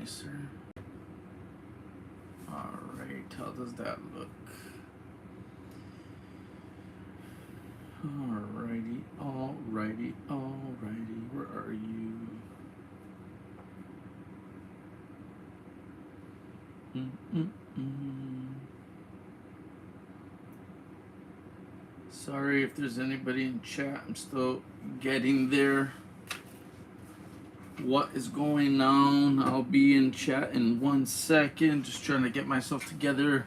nicer. Alright, how does that look? Alrighty, alrighty, alrighty. Where are you? Sorry if there's anybody in chat. I'm still getting there. What is going on? I'll be in chat in 1 second. Just trying to get myself together.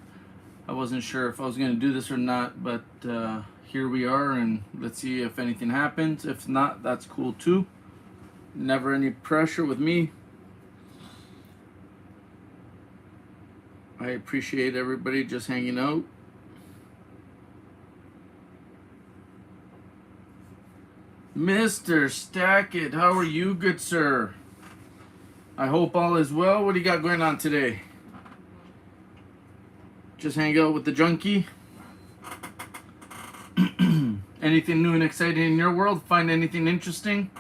I wasn't sure if I was going to do this or not, but here we are, and let's see if anything happens. If not, that's cool too. Never any pressure with me. I appreciate everybody just hanging out. Mr. Stackett, how are you, good sir? I hope all is well. What do you got going on today? Just hang out with the junkie? Anything new and exciting in your world? Find anything interesting?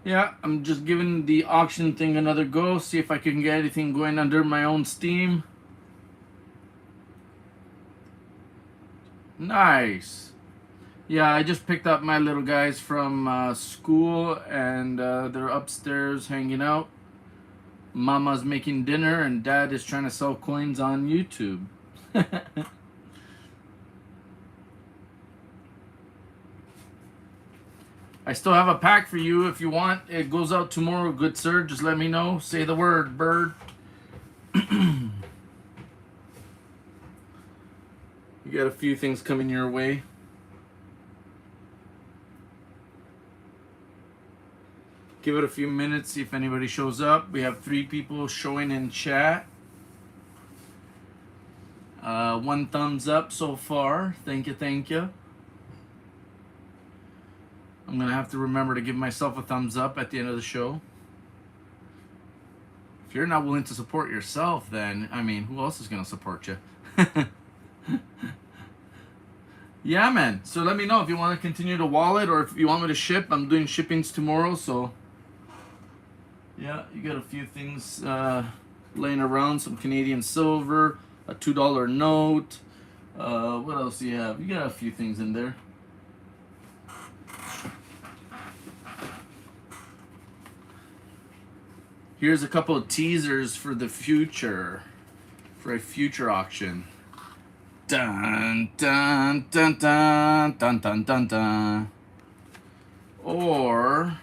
Yeah, I'm just giving the auction thing another go. See if I can get anything going under my own steam. Nice. Yeah, I just picked up my little guys from school, and they're upstairs hanging out. Mama's making dinner, and Dad is trying to sell coins on YouTube. I still have a pack for you if you want. It goes out tomorrow, good sir. Just let me know. Say the word, bird. You got a few things coming your way. Give it a few minutes, see if anybody shows up. We have 3 people showing in chat. 1 thumbs up so far. Thank you, thank you. I'm going to have to remember to give myself a thumbs up at the end of the show. If you're not willing to support yourself, then, I mean, who else is going to support you? Yeah, man. So let me know if you want to continue to wallet or if you want me to ship. I'm doing shippings tomorrow, so... Yeah, you got a few things laying around. Some Canadian silver, a $2 note. What else do you have? You got a few things in there. Here's a couple of teasers for the future, for a future auction. Dun dun dun dun dun dun dun dun. Or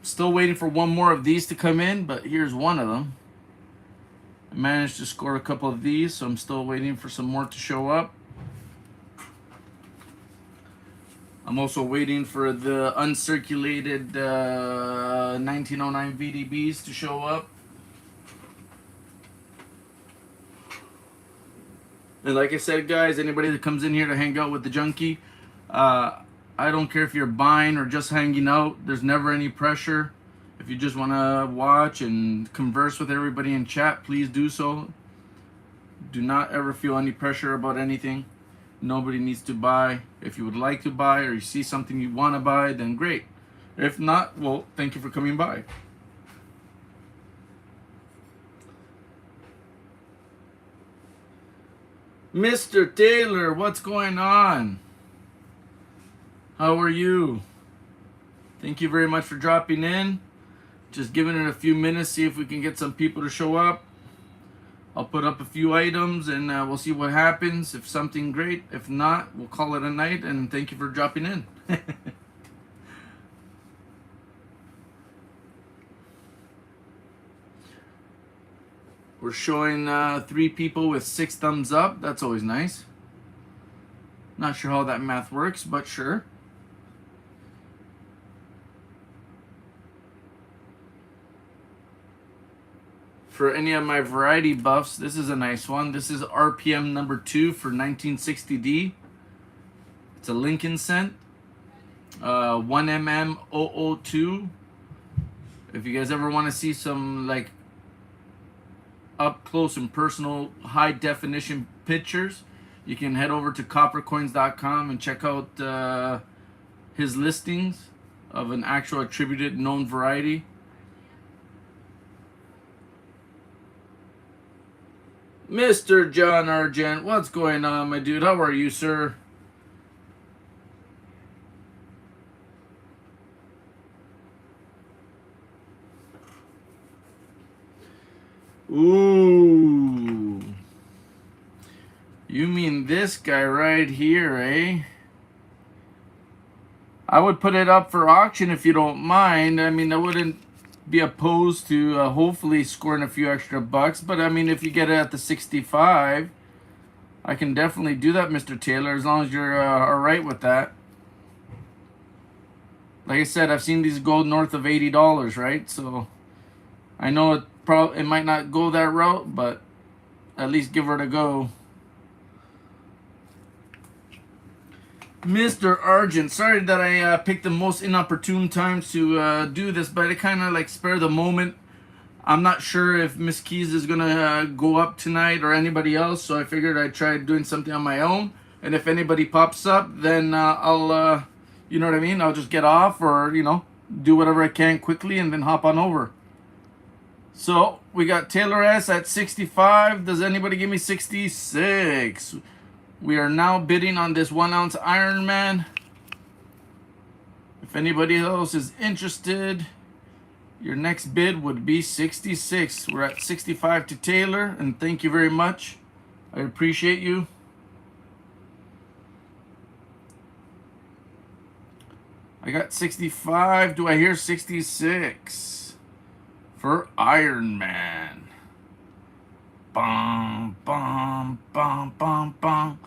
still waiting for one more of these to come in, but here's one of them. I managed to score a couple of these, so I'm still waiting for some more to show up. I'm also waiting for the uncirculated 1909 VDBs to show up. And like I said, guys, anybody that comes in here to hang out with the junkie, I don't care if you're buying or just hanging out. There's never any pressure. If you just want to watch and converse with everybody in chat, please do so. Do not ever feel any pressure about anything. Nobody needs to buy. If you would like to buy or you see something you want to buy, then great. If not, well, thank you for coming by. Mr. Taylor, what's going on? How are you? Thank you very much for dropping in. Just giving it a few minutes, see if we can get some people to show up. I'll put up a few items and we'll see what happens. If something, great. If not, we'll call it a night, and thank you for dropping in. We're showing 3 people with 6 thumbs up. That's always nice. Not sure how that math works, but sure. For any of my variety buffs, this is a nice one. This is RPM number 2 for 1960D. It's a Lincoln cent. 1mm002. If you guys ever want to see some like up close and personal high definition pictures, you can head over to coppercoins.com and check out his listings. of an actual attributed known variety. Mr. John Argent, what's going on, my dude? How are you, sir? Ooh. You mean this guy right here, eh? I would put it up for auction if you don't mind. I mean, I wouldn't be opposed to hopefully scoring a few extra bucks. But I mean, if you get it at the 65, I can definitely do that, Mr. Taylor, as long as you're all right with that. Like I said, I've seen these go north of $80, right? So I know it might not go that route, but at least give it a go. Mr. Argent, sorry that I picked the most inopportune times to do this, but I kind of like spare the moment. I'm not sure if Miss Keys is gonna go up tonight or anybody else, so I figured I'd try doing something on my own. And if anybody pops up, then I'll, you know what I mean? I'll just get off or, you know, do whatever I can quickly and then hop on over. So we got Taylor S at 65. Does anybody give me 66? We are now bidding on this 1 ounce Ironman. If anybody else is interested, your next bid would be 66. We're at 65 to Taylor, and thank you very much. I appreciate you. I got 65. Do I hear 66? For Ironman. Bum, bum, bum, bum, bum.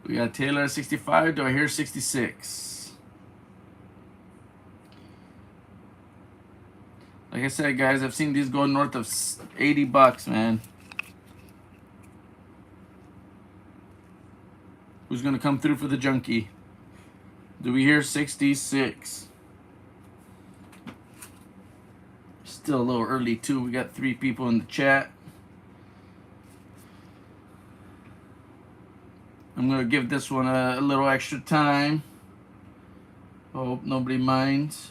We got Taylor at 65. Do I hear 66? Like I said, guys, I've seen these go north of 80 bucks, man. Who's going to come through for the junkie? Do we hear 66? Still a little early, too. We got 3 people in the chat. I'm going to give this one a little extra time. Hope nobody minds.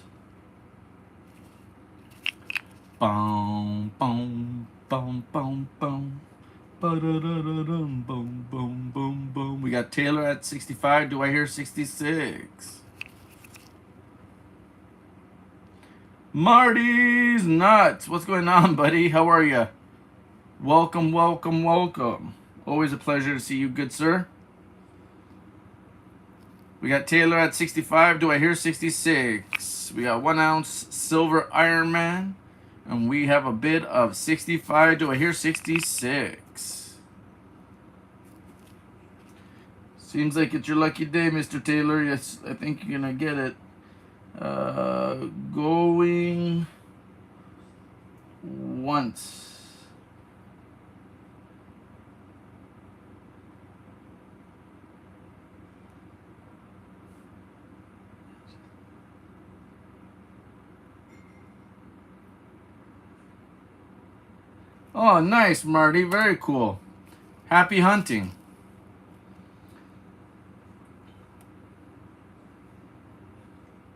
Boom, boom, boom, boom, boom. Ba-da-da-da-dum, boom, boom, boom, boom. We got Taylor at 65. Do I hear 66? Marty's Nuts. What's going on, buddy? How are you? Welcome, welcome, welcome. Always a pleasure to see you, good sir. We got Taylor at 65. Do I hear 66? We got 1 ounce silver Ironman. And we have a bid of 65. Do I hear 66? Seems like it's your lucky day, Mr. Taylor. Yes, I think you're going to get it. Going once. Oh, nice, Marty. Very cool. Happy hunting.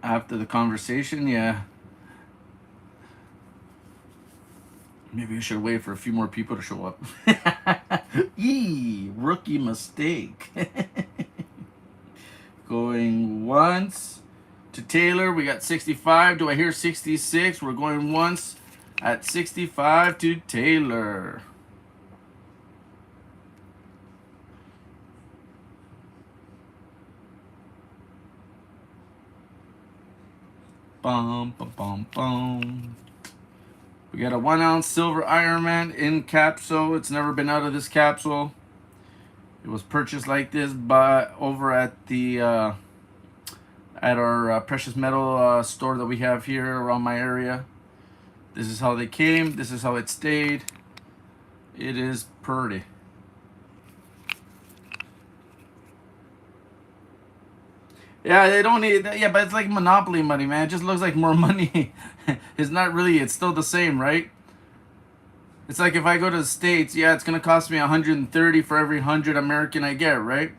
After the conversation, yeah. Maybe I should wait for a few more people to show up. Eee, rookie mistake. Going once to Taylor. We got 65. Do I hear 66? We're going once at 65 to Taylor. Bum, bum, bum, bum. We got a 1 ounce silver Ironman in capsule. It's never been out of this capsule. It was purchased like this by over at the at our precious metal store that we have here around my area. This is how they came. This is how it stayed. It is pretty. Yeah, they don't need that. Yeah, but it's like Monopoly money, man. It just looks like more money. It's not really. It's still the same, right? It's like if I go to the States, yeah, it's gonna cost me 130 for every 100 American I get, right?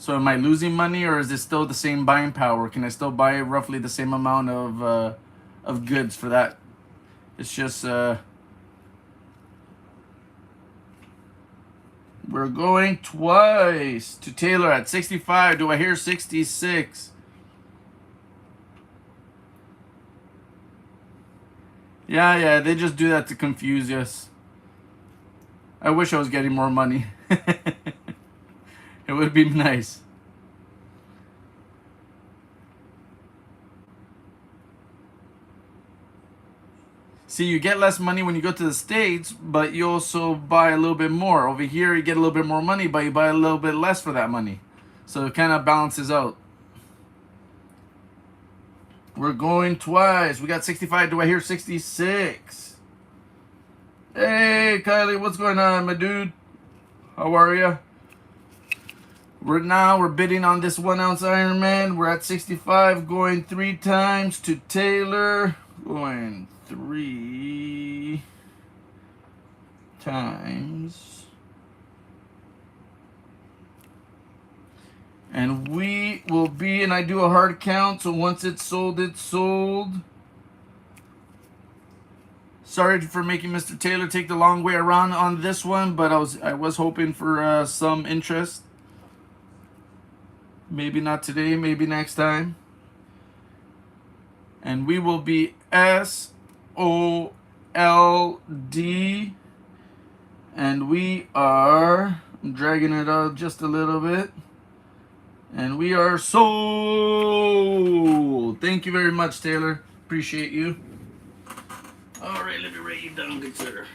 So am I losing money, or is it still the same buying power? Can I still buy roughly the same amount of goods for that? It's just we're going twice to Taylor at 65. Do I hear 66? Yeah, they just do that to confuse us. I wish I was getting more money. It would be nice. See, you get less money when you go to the States, but you also buy a little bit more. Over here, you get a little bit more money, but you buy a little bit less for that money. So it kind of balances out. We're going twice. We got 65. Do I hear 66? Hey, Kylie, what's going on, my dude? How are you? We're bidding on this 1 ounce Ironman. We're at 65, going 3 times to Taylor. Going 3 times. And we will be, and I do a hard count, so once it's sold, it's sold. Sorry for making Mr. Taylor take the long way around on this one, but I was hoping for some interest. Maybe not today, maybe next time. And we will be SOLD. And we are, I'm dragging it out just a little bit. And we are sold. Thank you very much, Taylor. Appreciate you. All right, let me write you down, good sir.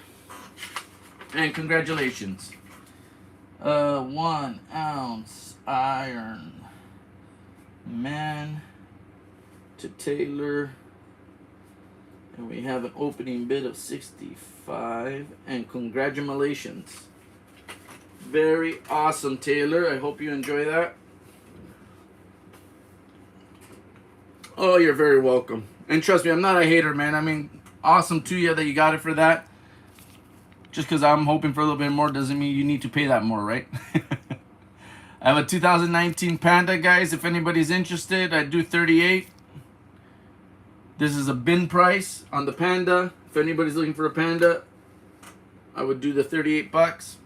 And congratulations. 1 ounce iron man to Taylor. And we have an opening bid of 65. And congratulations. Very awesome, Taylor. I hope you enjoy that. Oh, you're very welcome. And trust me, I'm not a hater, man. I mean, awesome to you that you got it for that. Just because I'm hoping for a little bit more doesn't mean you need to pay that more, right? I have a 2019 Panda, guys. If anybody's interested, I do 38. This is a bin price on the Panda. If anybody's looking for a Panda, I would do the 38 bucks.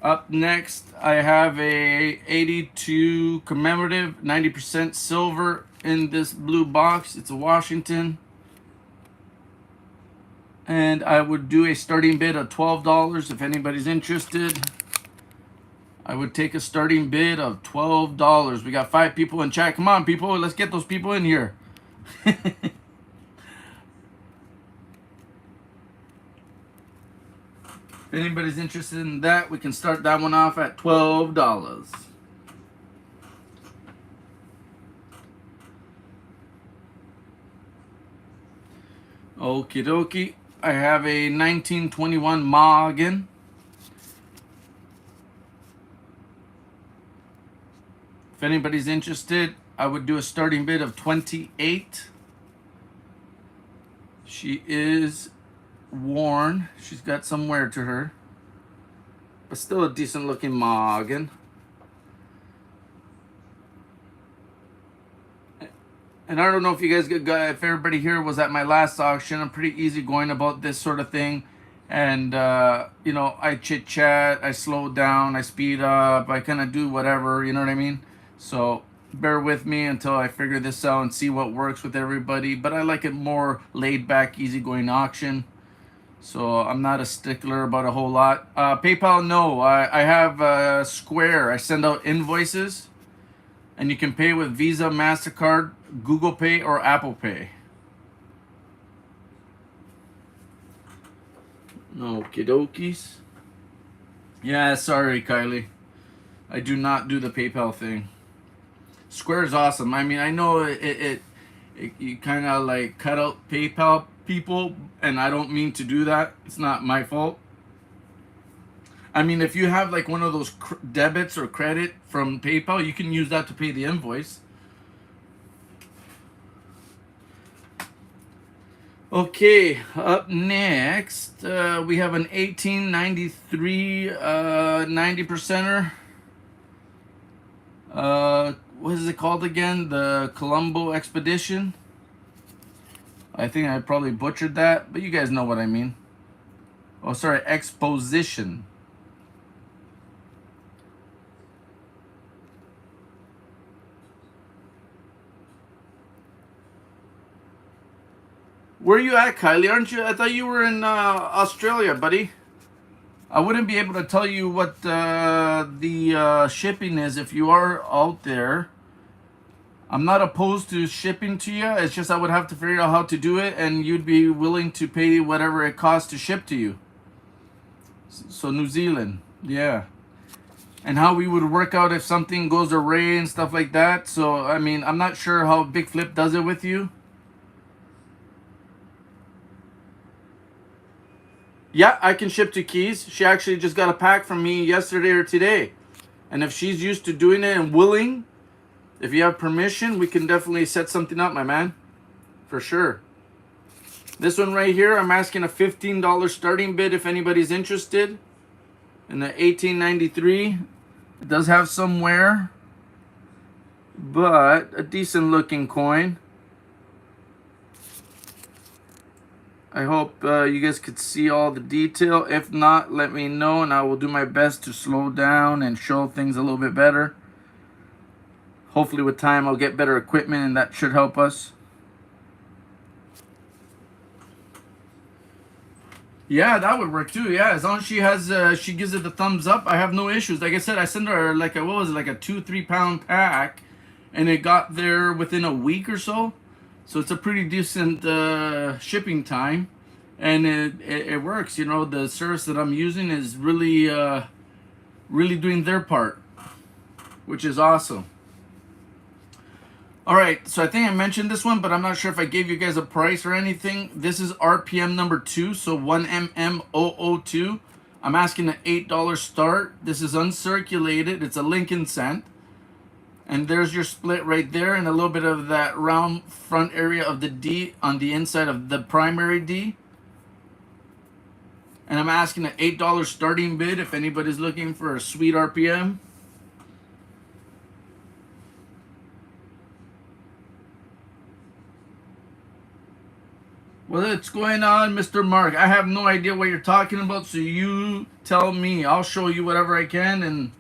Up next, I have a 82 commemorative, 90% silver in this blue box. It's a Washington. And I would do a starting bid of $12 if anybody's interested. I would take a starting bid of $12. We got 5 people in chat. Come on, people. Let's get those people in here. If anybody's interested in that, we can start that one off at $12. Okie dokie. I have a 1921 Morgan. If anybody's interested, I would do a starting bid of 28. She is worn. She's got some wear to her, but still a decent looking Morgan. And I don't know if you guys if everybody here was at my last auction. I'm pretty easy going about this sort of thing. And, you know, I chit chat, I slow down, I speed up, I kind of do whatever, you know what I mean? So bear with me until I figure this out and see what works with everybody. But I like it more laid back, easygoing auction. So I'm not a stickler about a whole lot. PayPal, no. I have Square. I send out invoices. And you can pay with Visa, MasterCard, Google Pay, or Apple Pay. Okie dokies. Yeah, sorry, Kylie. I do not do the PayPal thing. Square is awesome. I mean, I know it you kind of like cut out PayPal people, and I don't mean to do that. It's not my fault. I mean, if you have like one of those debits or credit from PayPal, you can use that to pay the invoice. Okay, up next, we have an 1893 90 percenter. What is it called again? The Colombo Expedition. I think I probably butchered that, but you guys know what I mean. Oh, sorry, Exposition. Where are you at, Kylie? Aren't you? I thought you were in Australia, buddy. I wouldn't be able to tell you what the shipping is if you are out there. I'm not opposed to shipping to you. It's just I would have to figure out how to do it, and you'd be willing to pay whatever it costs to ship to you. So New Zealand, yeah. And how we would work out if something goes array and stuff like that. So, I mean, I'm not sure how Big Flip does it with you. Yeah, I can ship to Keys. She actually just got a pack from me yesterday or today. And if she's used to doing it and willing, if you have permission, we can definitely set something up, my man. For sure. This one right here, I'm asking a $15 starting bid if anybody's interested. In the 1893. It does have some wear, but a decent looking coin. I hope you guys could see all the detail. If not, let me know and I will do my best to slow down and show things a little bit better. Hopefully with time I'll get better equipment and that should help us. Yeah, that would work too. Yeah, as long as she has, she gives it the thumbs up, I have no issues. Like I said, I sent her like a, what was it, like a 2-3 pound pack, and it got there within a week or so. So it's a pretty decent shipping time, and it works. You know, the service that I'm using is really really doing their part, which is awesome. All right, so I think I mentioned this one, but I'm not sure if I gave you guys a price or anything. This is RPM number 2, so 1MM002. I'm asking an $8 start. This is uncirculated. It's a Lincoln cent. And there's your split right there, and a little bit of that round front area of the D on the inside of the primary D. And I'm asking an $8 starting bid if anybody's looking for a sweet RPM. What's going on, Mr. Mark? I have no idea what you're talking about, so you tell me. I'll show you whatever I can, and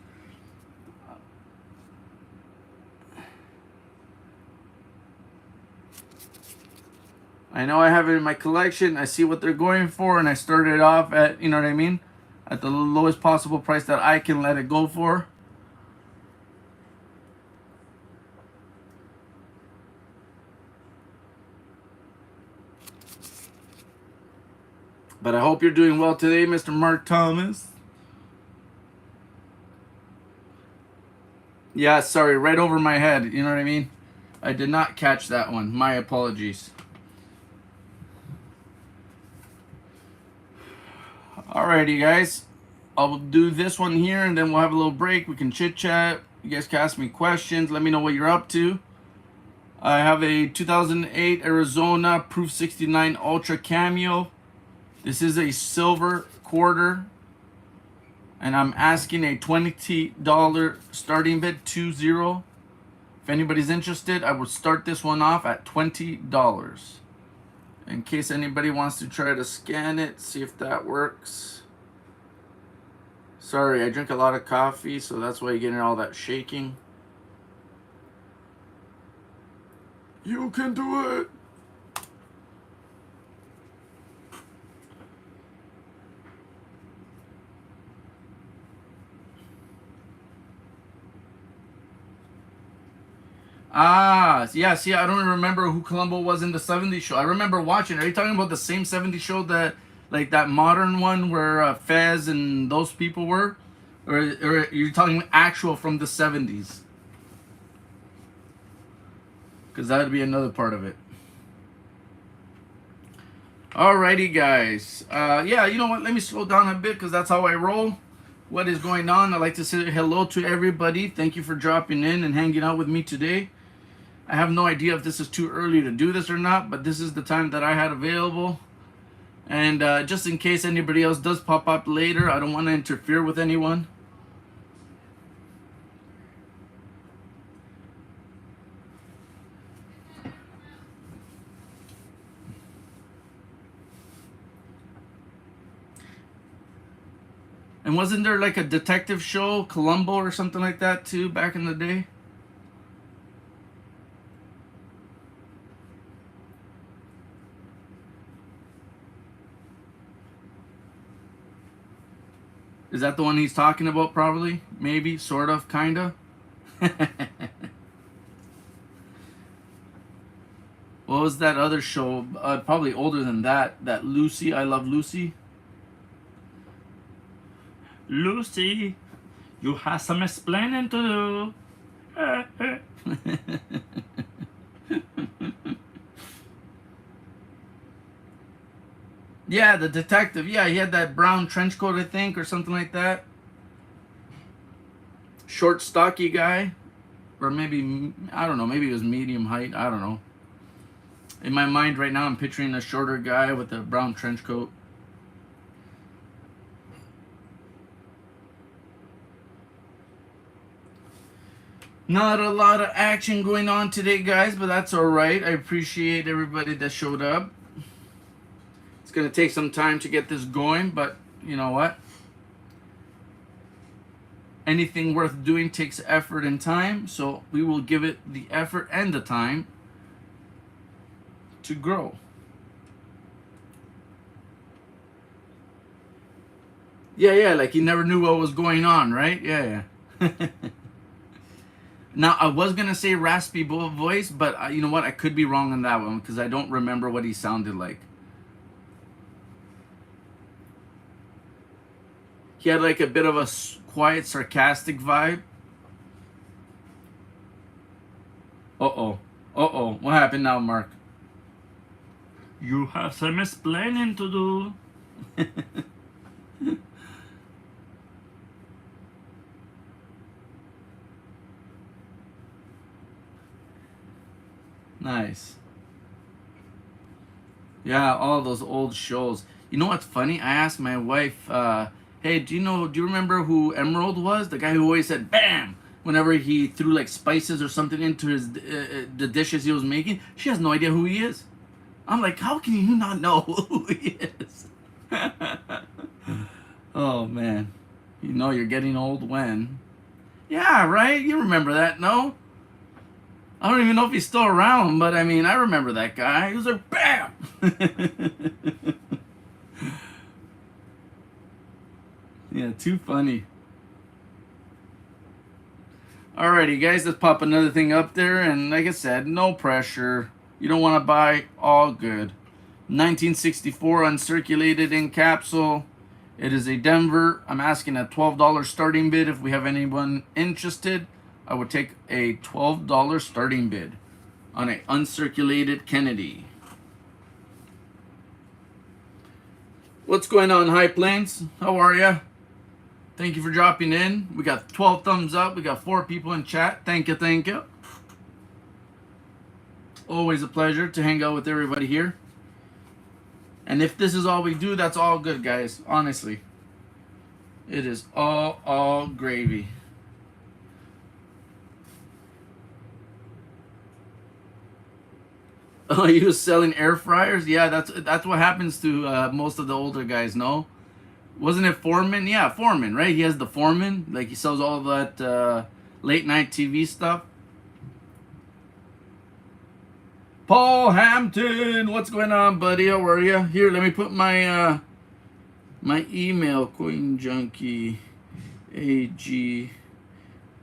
I know I have it in my collection. I see what they're going for, and I started off at, you know what I mean, at the lowest possible price that I can let it go for. But I hope you're doing well today, Mr. Mark Thomas. Yeah, sorry, right over my head. You know what I mean? I did not catch that one. My apologies. Alrighty, guys. I'll do this one here, and then we'll have a little break. We can chit-chat. You guys can ask me questions. Let me know what you're up to. I have a 2008 Arizona Proof 69 Ultra Cameo. This is a silver quarter, and I'm asking a $20 starting bid, 20. If anybody's interested, I will start this one off at $20. In case anybody wants to try to scan it, see if that works. Sorry, I drink a lot of coffee, so that's why you're getting all that shaking. You can do it. Ah, yeah, see, I don't remember who Columbo was in the 70s show. I remember watching. Are you talking about the same 70s show that, like that modern one where Fez and those people were? Or you're talking actual from the 70s? Because that would be another part of it. Alrighty, guys. Yeah, you know what? Let me slow down a bit because that's how I roll. What is going on? I'd like to say hello to everybody. Thank you for dropping in and hanging out with me today. I have no idea if this is too early to do this or not, but this is the time that I had available. And just in case anybody else does pop up later, I don't want to interfere with anyone. And wasn't there like a detective show, Columbo or something like that too, back in the day? Is that the one he's talking about? Probably, maybe, sort of, kinda. What was that other show? Probably older than that. That Lucy, I Love Lucy. Lucy, you have some explaining to do. Yeah, the detective. Yeah, he had that brown trench coat, I think, or something like that. Short, stocky guy. Or maybe, I don't know, maybe it was medium height. I don't know. In my mind right now, I'm picturing a shorter guy with a brown trench coat. Not a lot of action going on today, guys, but that's alright. I appreciate everybody that showed up. It's going to take some time to get this going, but you know what? Anything worth doing takes effort and time, so we will give it the effort and the time to grow. Yeah, like you never knew what was going on, right? Yeah. Now, I was going to say raspy voice, but you know what? I could be wrong on that one because I don't remember what he sounded like. He had like a bit of a quiet, sarcastic vibe. Uh-oh. What happened now, Mark? You have some explaining to do. Nice. Yeah, all those old shows. You know what's funny? I asked my wife, hey, do you remember who Emerald was? The guy who always said "bam" whenever he threw like spices or something into his the dishes he was making. She has no idea who he is. I'm like, how can you not know who he is? Oh man, you know you're getting old when. Yeah, right. You remember that? No. I don't even know if he's still around, but I mean, I remember that guy. He was like, bam! Yeah, too funny. Alrighty, guys, let's pop another thing up there. And like I said, no pressure. You don't want to buy, all good. 1964 uncirculated in capsule. It is a Denver. I'm asking a $12 starting bid. If we have anyone interested, I would take a $12 starting bid on a uncirculated Kennedy. What's going on, High Plains? How are ya? Thank you for dropping in. We got 12 thumbs up. We got 4 people in chat. Thank you. Always a pleasure to hang out with everybody here. And if this is all we do, that's all good, guys. Honestly. It is all gravy. Oh, he was selling air fryers? Yeah, that's what happens to most of the older guys, no? Wasn't it Foreman? Yeah, Foreman, right? He has the Foreman. Like, he sells all that late night TV stuff. Paul Hampton, what's going on, buddy? How are you? Here, let me put my my email, CoinJunkieAG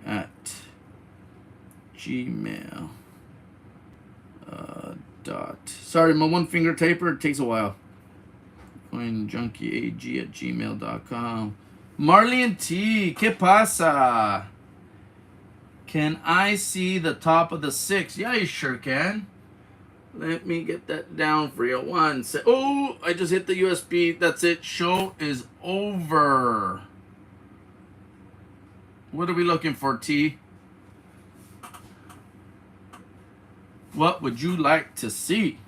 at gmail. Sorry, my one finger taper, it takes a while. CoinJunkieAG at gmail.com. Marlene T, ¿qué pasa? Can I see the top of the 6? Yeah, you sure can. Let me get that down for you. One sec. Oh, I just hit the USB. That's it. Show is over. What are we looking for, T? What would you like to see?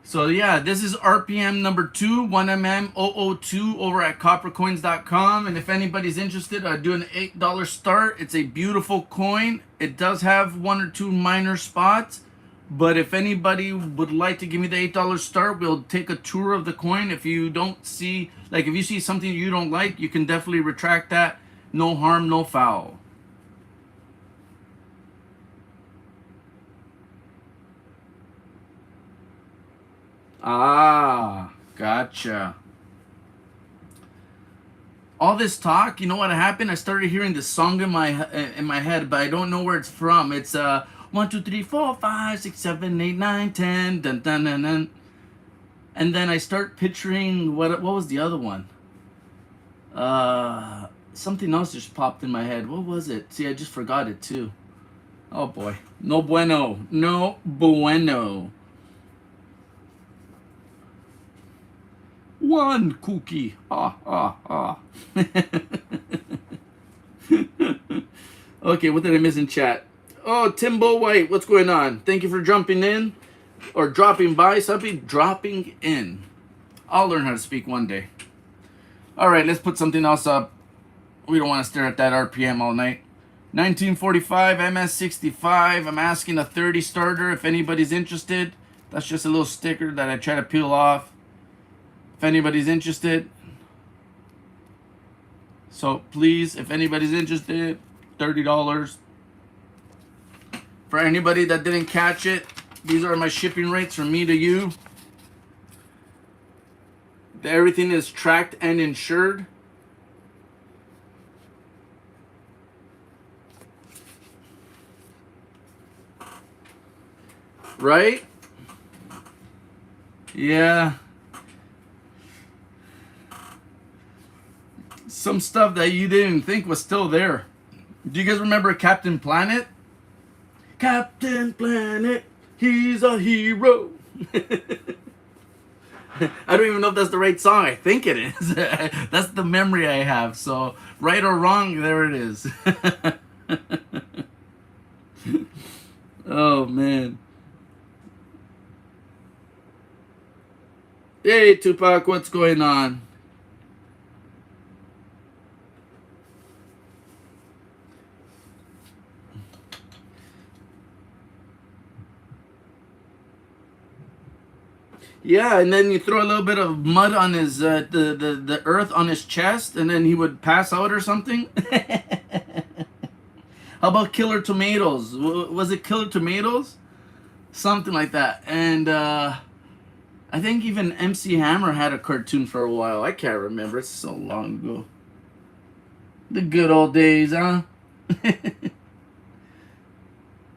So yeah, this is RPM number 2, 1MM002 over at coppercoins.com. And if anybody's interested, I do an $8 start. It's a beautiful coin. It does have 1 or 2 minor spots. But if anybody would like to give me the $8 start, we'll take a tour of the coin. If you don't see, like if you see something you don't like, you can definitely retract that. No harm, no foul. Ah, gotcha. All this talk, you know what happened? I started hearing this song in my head, but I don't know where it's from. It's 1, 2, 3, 4, 5, 6, 7, 8, 9, 10, dun dun dun dun. And then I start picturing what was the other one? Something else just popped in my head. What was it? See, I just forgot it too. Oh boy. No bueno. No bueno. One cookie. Ah, ah, ah. Okay, what did I miss in chat? Oh, Timbo White, what's going on? Thank you for jumping in or dropping by. Something dropping in. I'll learn how to speak one day. All right, let's put something else up. We don't want to stare at that RPM all night. 1945 MS65. I'm asking a 30 starter if anybody's interested. That's just a little sticker that I try to peel off. If anybody's interested. So please, if anybody's interested, $30. For anybody that didn't catch it, these are my shipping rates from me to you. Everything is tracked and insured. Right? Yeah. Some stuff that you didn't think was still there. Do you guys remember Captain Planet? Captain Planet, he's a hero. I don't even know if that's the right song. I think it is. That's the memory I have. So, right or wrong, there it is. Oh, man. Hey, Tupac, what's going on? Yeah, and then you throw a little bit of mud on his the earth on his chest, and then he would pass out or something. How about Killer Tomatoes? Was it Killer Tomatoes? Something like that. And I think even MC Hammer had a cartoon for a while. I can't remember. It's so long ago. The good old days, huh?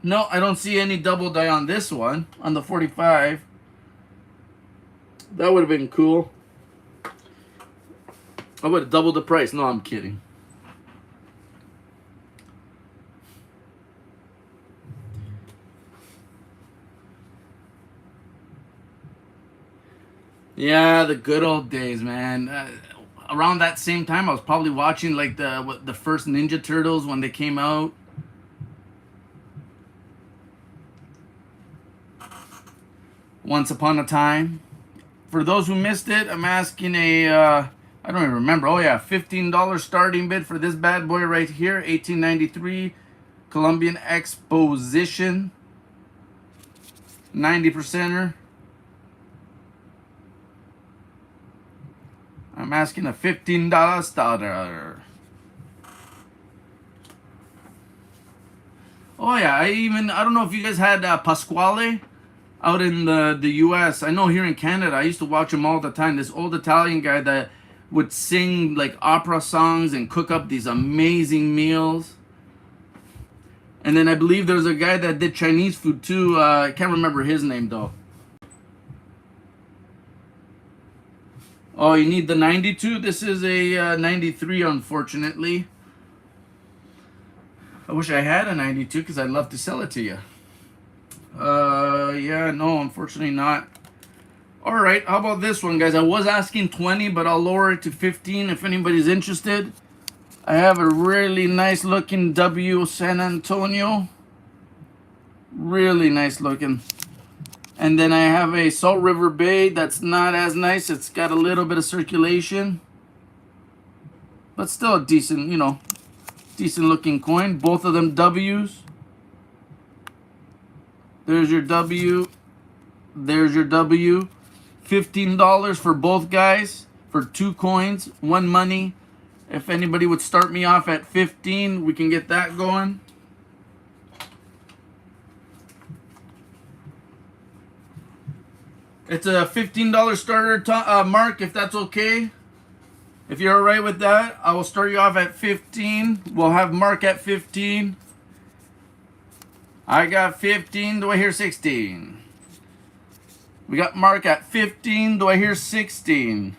No, I don't see any double die on this one, on the 45. That would have been cool. I would have doubled the price. No, I'm kidding. Yeah, the good old days, man. Around that same time, I was probably watching like the first Ninja Turtles when they came out. Once Upon a Time. For those who missed it, I'm asking I don't even remember. Oh yeah, $15 starting bid for this bad boy right here, 1893 Colombian Exposition, 90%er. I'm asking a $15 starter. Oh yeah, I don't know if you guys had Pasquale out in the US. I know here in Canada, I used to watch him all the time. This old Italian guy that would sing like opera songs and cook up these amazing meals. And then I believe there's a guy that did Chinese food too. I can't remember his name though. Oh, you need the 92? This is a 93, unfortunately. I wish I had a 92 because I'd love to sell it to you. Yeah, no, unfortunately not. All right, how about this one, guys? I was asking 20, but I'll lower it to 15 if anybody's interested. I have a really nice looking W San Antonio. Really nice looking. And then I have a Salt River Bay that's not as nice. It's got a little bit of circulation. But still a decent, you know, decent looking coin. Both of them W's. There's your W. There's your W. $15 for both guys for 2 coins, 1 money. If anybody would start me off at 15, we can get that going. It's a $15 starter, Mark, if that's okay. If you're all right with that, I will start you off at 15. We'll have Mark at 15. I got 15. Do I hear 16? We got Mark at 15. Do I hear 16?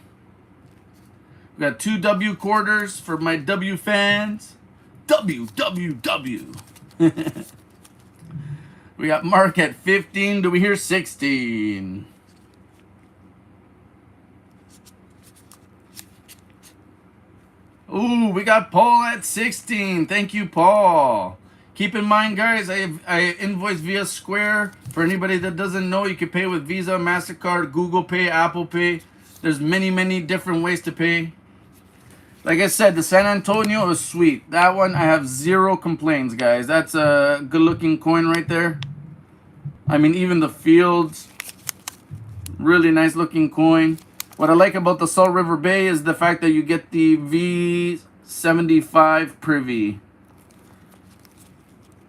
We got 2 W quarters for my W fans. W, W, W. We got Mark at 15. Do we hear 16? Ooh, we got Paul at 16. Thank you, Paul. Keep in mind, guys, I invoice via Square. For anybody that doesn't know, you can pay with Visa, MasterCard, Google Pay, Apple Pay. There's many, many different ways to pay. Like I said, the San Antonio is sweet. That one, I have 0 complaints, guys. That's a good-looking coin right there. I mean, even the fields, really nice-looking coin. What I like about the Salt River Bay is the fact that you get the V75 privy.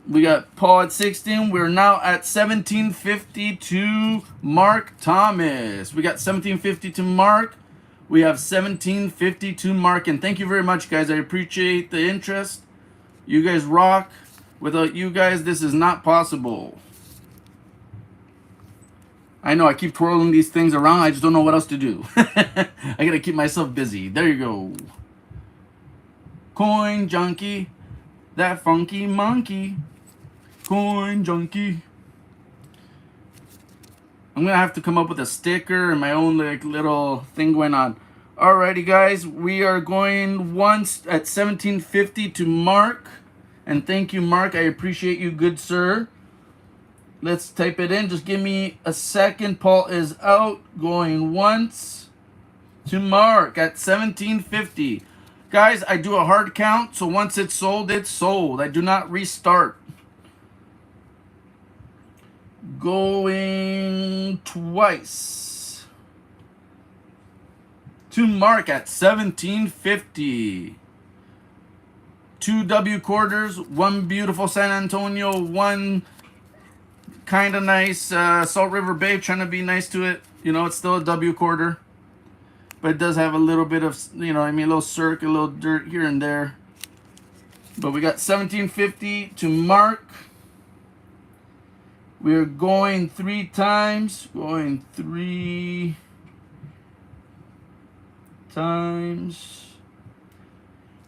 We got Paul at 16. We're now at 1750 to Mark Thomas. We got 1750 to Mark. We have 1750 to Mark. And thank you very much, guys. I appreciate the interest. You guys rock. Without you guys, this is not possible. I know I keep twirling these things around. I just don't know what else to do. I gotta keep myself busy. There you go. Coin junkie. That funky monkey. Coin junkie. I'm gonna have to come up with a sticker and my own like little thing going on. Alrighty, guys. We are going once at 1750 to Mark. And thank you, Mark. I appreciate you, good sir. Let's type it in. Just give me a second. Paul is out. Going once to Mark at 1750. Guys, I do a hard count. So once it's sold, it's sold. I do not restart. Going twice to Mark at 1750. 2 W quarters. 1 beautiful San Antonio. 1 kind of nice Salt River Bay, trying to be nice to it. You know, it's still a W quarter, but it does have a little bit of, you know, I mean, a little circ, a little dirt here and there. But we got 1750 to Mark. We're going 3 times. Going 3 times.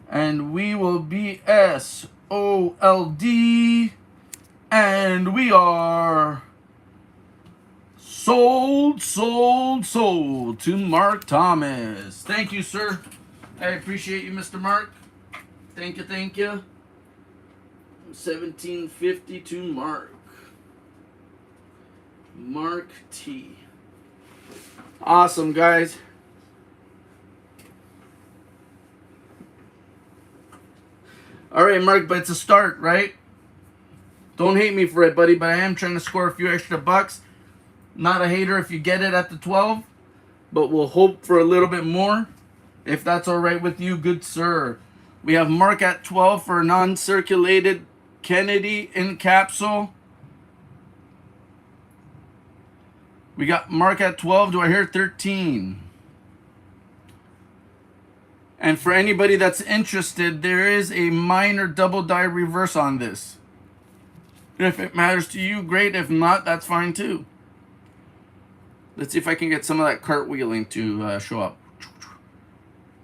And we will be SOLD. And we are sold to Mark Thomas. Thank you, sir. I appreciate you, Mr. Mark. Thank you, thank you. 1750 to Mark. Mark T. Awesome, guys. All right, Mark, but it's a start, right? Don't hate me for it, buddy, but I am trying to score a few extra bucks. Not a hater if you get it at the 12, but we'll hope for a little bit more. If that's all right with you, good sir. We have Mark at 12 for a non-circulated Kennedy in capsule. We got Mark at 12. Do I hear 13? And for anybody that's interested, there is a minor double die reverse on this. If it matters to you, great. If not, that's fine too. Let's see if I can get some of that cartwheeling to show up.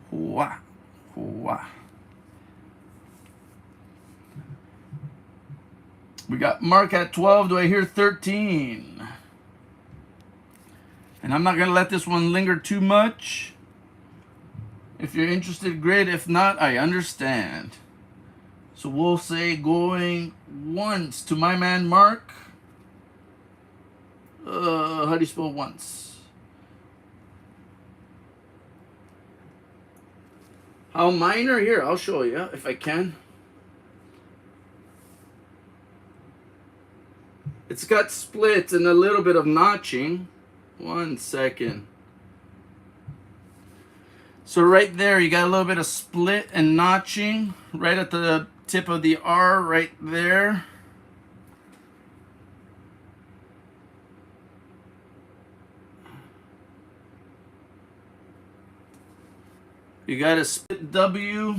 Wah, wah. We got Mark at 12. Do I hear 13? And I'm not going to let this one linger too much. If you're interested, great. If not, I understand. So we'll say going once to my man Mark. How do you spell once? How minor? Here, I'll show you if I can. It's got splits and a little bit of notching. 1 second. So right there, you got a little bit of split and notching right at the tip of the R right there. You got a split W.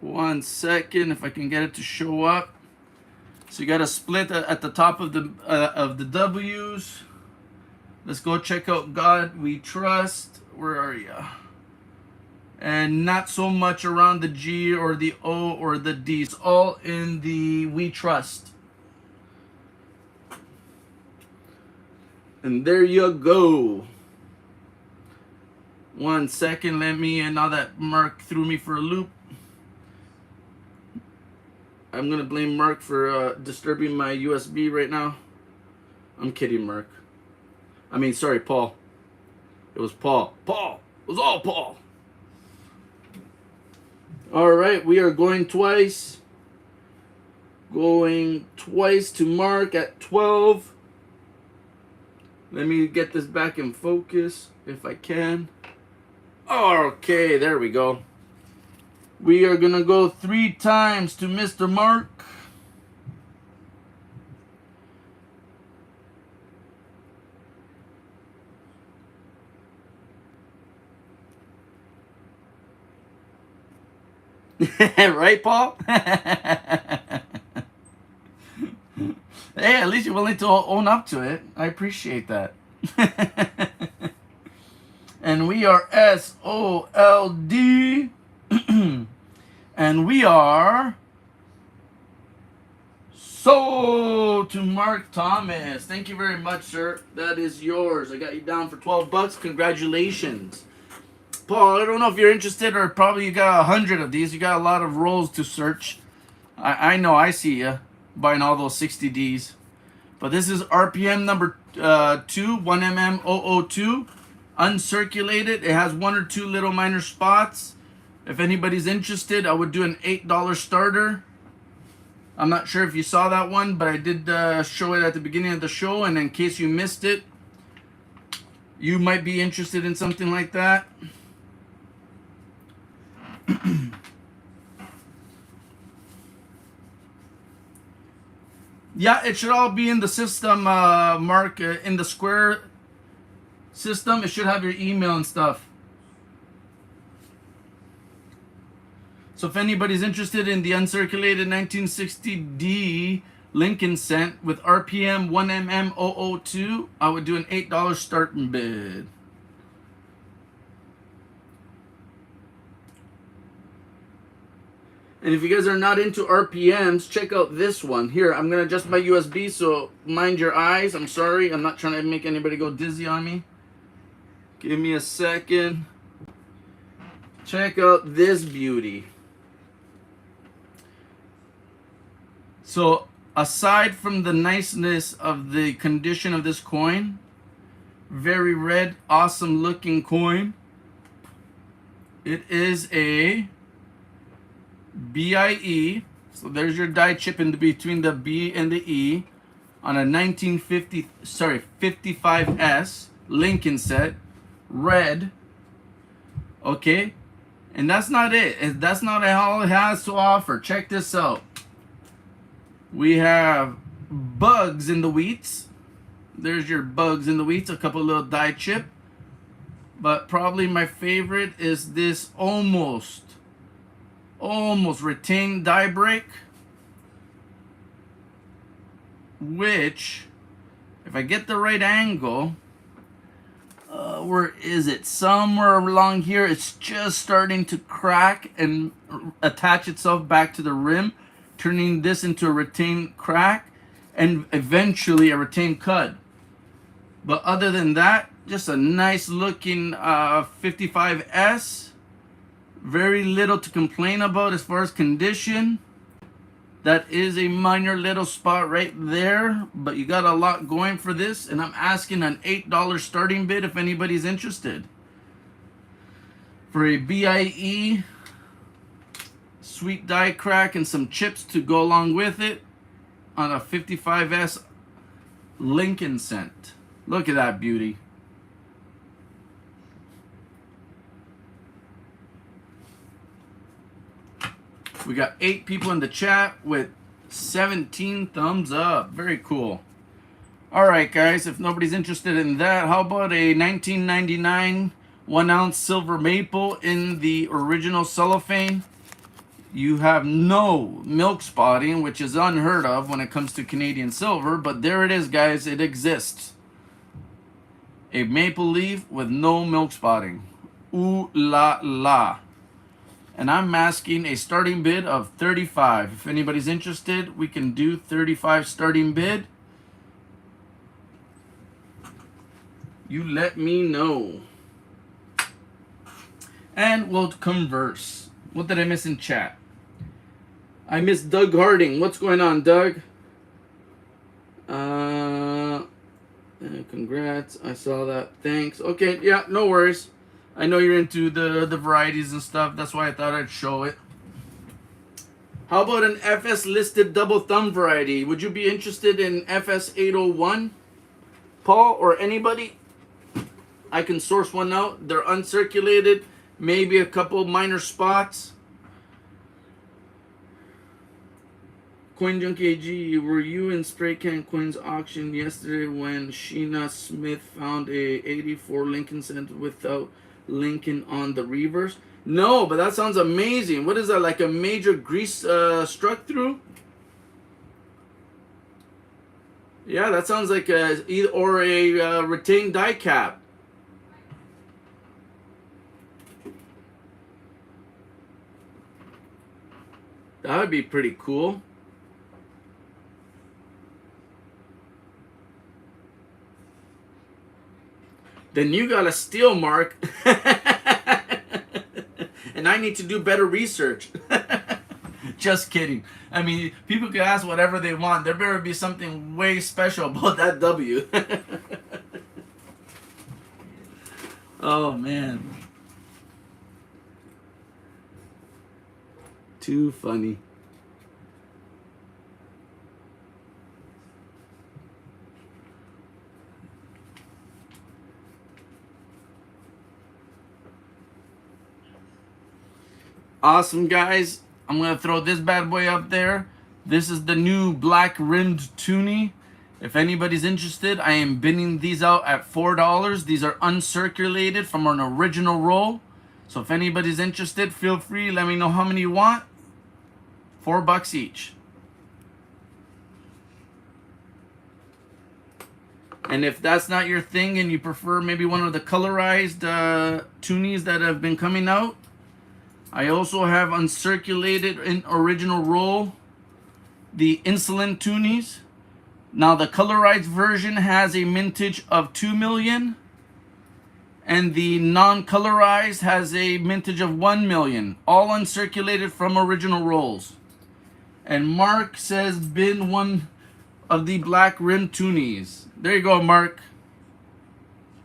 1 second, if I can get it to show up. So you got a split at the top of the W's. Let's go check out God We Trust. Where are you? And not so much around the G or the O or the D. It's all in the We Trust. And there you go. 1 second, let me, and now that Mark threw me for a loop. I'm gonna blame Mark for disturbing my USB right now. I'm kidding, Mark. I mean, sorry, Paul. It was Paul. Paul! It was all Paul! Alright, we are going twice. Going twice to Mark at 12. Let me get this back in focus if I can. Okay, there we go. We are gonna go 3 times to Mr. Mark. Right, Paul? Hey, at least you're willing to own up to it. I appreciate that. And we are SOLD. And we are sold to Mark Thomas. Thank you very much, sir. That is yours. I got you down for 12 bucks. Congratulations. Paul, I don't know if you're interested, or probably you got 100 of these. You got a lot of roles to search. I know, I see you buying all those 60Ds. But this is RPM number 2, 1mm002. Uncirculated. It has 1 or 2 little minor spots. If anybody's interested, I would do an $8 starter. I'm not sure if you saw that one, but I did show it at the beginning of the show. And in case you missed it, you might be interested in something like that. Yeah, it should all be in the system, Mark, in the Square system. It should have your email and stuff. So if anybody's interested in the uncirculated 1960D Lincoln Cent with RPM 1mm002, I would do an $8 starting bid. And if you guys are not into RPMs, check out this one. Here, I'm going to adjust my USB, so mind your eyes. I'm sorry. I'm not trying to make anybody go dizzy on me. Give me a second. Check out this beauty. So, aside from the niceness of the condition of this coin, very red, awesome looking coin, it is a BIE, so there's your die chip in between the B and the E, on a 55S Lincoln set, red. Okay, and that's not it. That's not all it has to offer. Check this out. We have bugs in the wheats. There's your bugs in the wheats, a couple little die chip. But probably my favorite is this almost retained die break, which, if I get the right angle, where is it? Somewhere along here, it's just starting to crack and attach itself back to the rim, turning this into a retained crack and eventually a retained cud. But other than that, Just a nice looking 55S. Very little to complain about as far as condition. That is a minor little spot right there, but you got a lot going for this, and I'm asking an $8 starting bid if anybody's interested. For a BIE, sweet die crack, and some chips to go along with it on a 55S Lincoln Cent. Look at that beauty. We got 8 people in the chat with 17 thumbs up. Very cool. All right, guys, if nobody's interested in that, how about a 1999 1-ounce silver maple in the original cellophane? You have no milk spotting, which is unheard of when it comes to Canadian silver, but there it is, guys. It exists. A maple leaf with no milk spotting. Ooh la la. And I'm asking a starting bid of 35. If anybody's interested, we can do 35 starting bid. You let me know. And we'll converse. What did I miss in chat? I missed Doug Harding. What's going on, Doug? Congrats. I saw that. Thanks. Okay, yeah, no worries. I know you're into the varieties and stuff. That's why I thought I'd show it. How about an FS listed double thumb variety? Would you be interested in FS 801? Paul or anybody? I can source one out. They're uncirculated. Maybe a couple minor spots. Coin Junkie AG, were you in Spray Can Coins auction yesterday when Sheena Smith found a 84 Lincoln Cent without Lincoln on the reverse? No, but that sounds amazing. What is that, like a major grease struck through? Yeah, that sounds like a retained die cap. That would be pretty cool. Then you got a steal, Mark. And I need to do better research. Just kidding. I mean, people can ask whatever they want. There better be something way special about that W. Oh, man. Too funny. Awesome, guys. I'm going to throw this bad boy up there. This is the new black rimmed toonie. If anybody's interested, I am bidding these out at $4. These are uncirculated from an original roll. So if anybody's interested, feel free. Let me know how many you want. $4 each. And if that's not your thing and you prefer maybe one of the colorized toonies that have been coming out, I also have uncirculated in original roll the insulin toonies. Now the colorized version has a mintage of 2 million and the non-colorized has a mintage of 1 million, all uncirculated from original rolls. And Mark says bin one of the black rim toonies. There you go, Mark.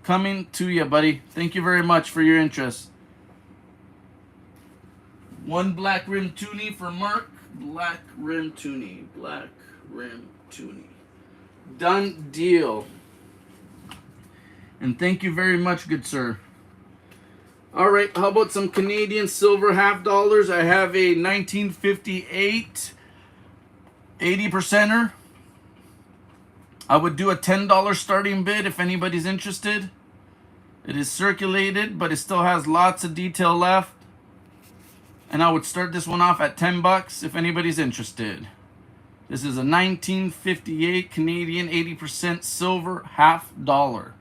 Coming to you, buddy. Thank you very much for your interest. One black rim toonie for Mark. Black rim toonie. Black rim toonie. Done deal. And thank you very much, good sir. All right, how about some Canadian silver half dollars? I have a 1958 80%er. I would do a $10 starting bid if anybody's interested. It is circulated, but it still has lots of detail left. And I would start this one off at $10 if anybody's interested. This is a 1958 Canadian 80% silver half dollar.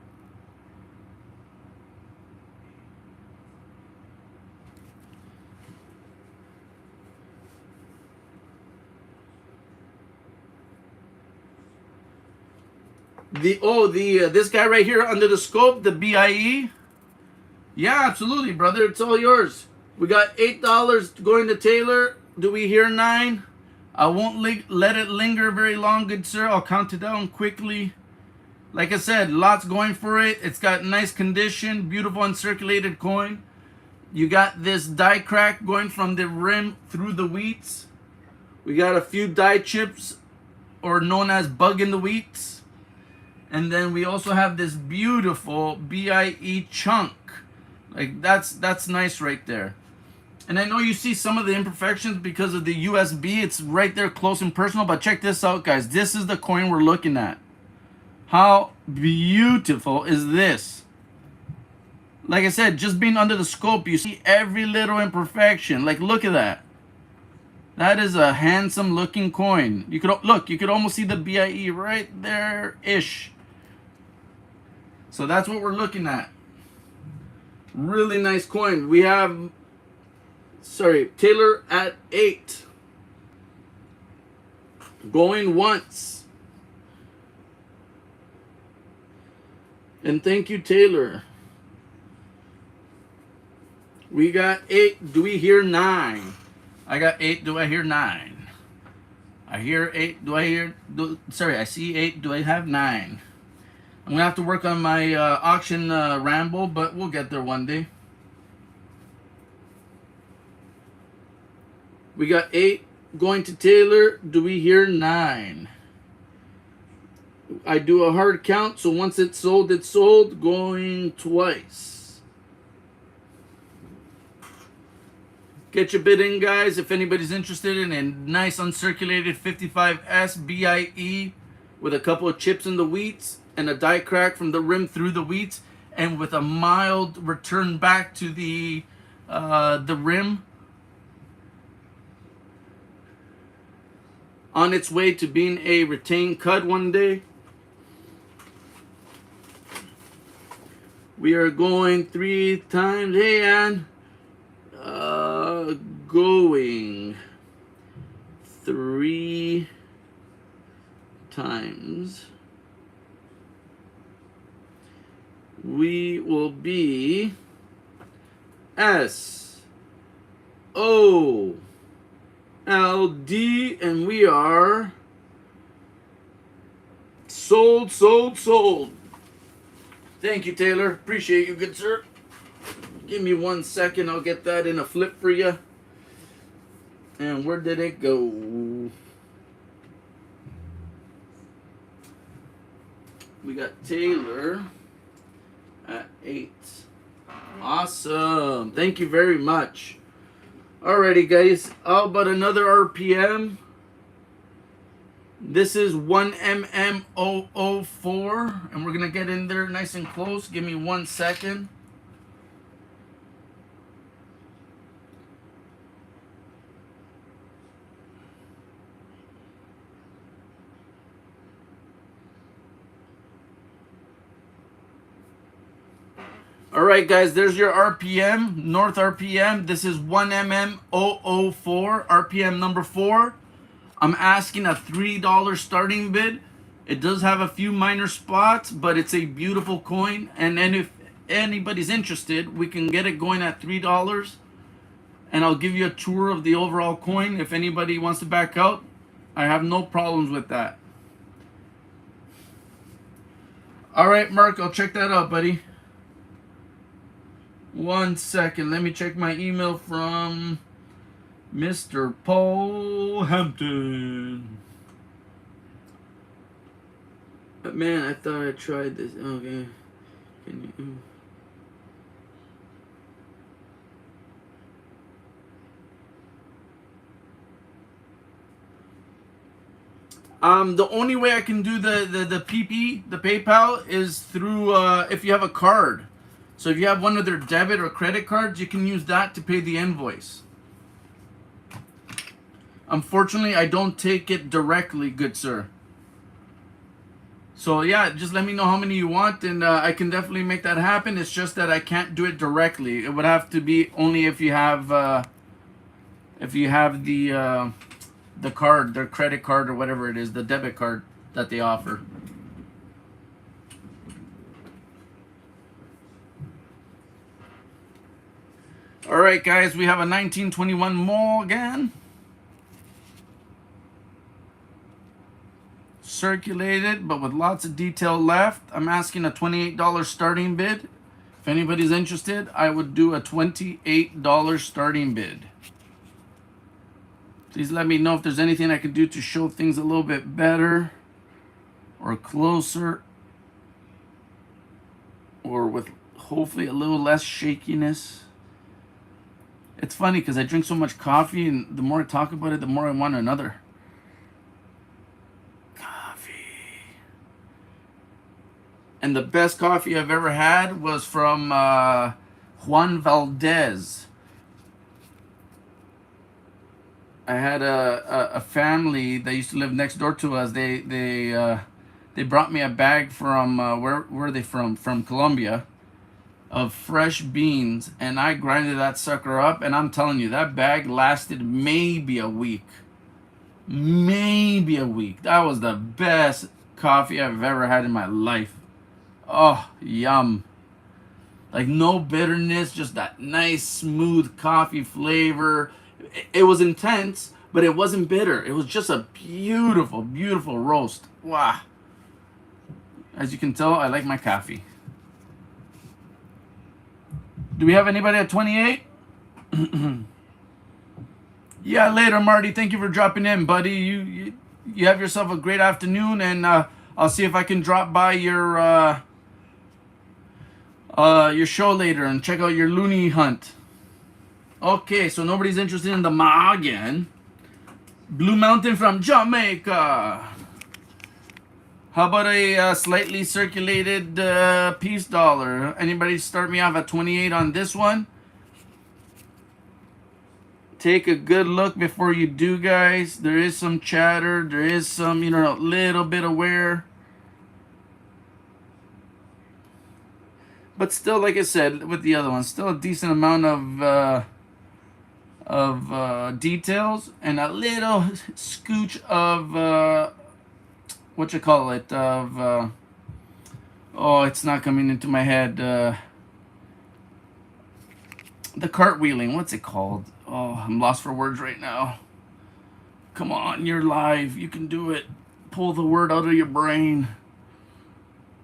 The this guy right here under the scope, the BIE. Yeah, absolutely, brother. It's all yours. We got $8 going to Taylor. Do we hear 9? I won't let it linger very long, good sir. I'll count it down quickly. Like I said, lots going for it. It's got nice condition, beautiful uncirculated coin. You got this die crack going from the rim through the wheats. We got a few die chips, or known as bug in the wheats. And then we also have this beautiful BIE chunk. Like that's nice right there. And I know you see some of the imperfections because of the USB. It's right there close and personal. But check this out, guys. This is the coin we're looking at. How beautiful is this? Like I said, just being under the scope, you see every little imperfection. Like, look at that. That is a handsome looking coin. You could look, you could almost see the BIE right there-ish. So that's what we're looking at. Really nice coin. We have, sorry, Taylor at 8. Going once. And thank you, Taylor. We got 8. Do we hear 9? I got 8. Do I hear 9? I hear 8. Do I hear... sorry, I see 8. Do I have 9? I'm going to have to work on my auction ramble, but we'll get there one day. We got 8 going to Taylor. Do we hear 9? I do a hard count, so once it's sold, it's sold. Going twice. Get your bid in, guys, if anybody's interested in a nice uncirculated 55S BIE with a couple of chips in the wheats and a die crack from the rim through the wheats, and with a mild return back to the rim, on its way to being a retained cut one day. We are going 3 times. Hey, Ann. Going 3 times. We will be S O L D, and we are sold, sold, sold. Thank you, Taylor. Appreciate you, good sir. Give me 1 second. I'll get that in a flip for you. And where did it go? We got Taylor at 8. Awesome. Thank you very much. Alrighty, guys. How about another RPM? This is 1MM004, and we're going to get in there nice and close. Give me 1 second. Alright, guys, there's your RPM, North RPM. This is 1MM004, RPM number 4. I'm asking a $3 starting bid. It does have a few minor spots, but it's a beautiful coin. And then if anybody's interested, we can get it going at $3. And I'll give you a tour of the overall coin. If anybody wants to back out, I have no problems with that. Alright, Mark, I'll check that out, buddy. 1 second. Let me check my email from Mr. Paul Hampton. But man, I thought I tried this. Okay. Can you... The only way I can do the PP, the PayPal, is through if you have a card. So if you have one of their debit or credit cards, you can use that to pay the invoice. Unfortunately, I don't take it directly, good sir. So yeah, just let me know how many you want, and I can definitely make that happen. It's just that I can't do it directly. It would have to be only if you have the card, their credit card or whatever it is, the debit card that they offer. All right, guys, we have a 1921 Morgan. Circulated, but with lots of detail left. I'm asking a $28 starting bid. If anybody's interested, I would do a $28 starting bid. Please let me know if there's anything I can do to show things a little bit better or closer, or with hopefully a little less shakiness. It's funny because I drink so much coffee, and the more I talk about it, the more I want another. And the best coffee I've ever had was from Juan Valdez. I had a family that used to live next door to us. They brought me a bag from where are they from? From Colombia, of fresh beans, and I grinded that sucker up. And I'm telling you, that bag lasted maybe a week. Maybe a week. That was the best coffee I've ever had in my life. Oh, yum. Like no bitterness, just that nice smooth coffee flavor. It was intense, but it wasn't bitter. It was just a beautiful, beautiful roast. Wow. As you can tell, I like my coffee. Do we have anybody at 28? Yeah, later, Marty. Thank you for dropping in, buddy. You have yourself a great afternoon, and I'll see if I can drop by your show later and check out your loony hunt. Okay, so nobody's interested in the Morgan. Blue Mountain from Jamaica. How about a slightly circulated peace dollar? Anybody start me off at 28 on this one? Take a good look before you do, guys. There is some chatter. There is some, a little bit of wear. But still, like I said, with the other one, still a decent amount of details and a little scooch of what you call it, of oh, it's not coming into my head. The cartwheeling, what's it called? Oh, I'm lost for words right now. Come on, you're live. You can do it. Pull the word out of your brain.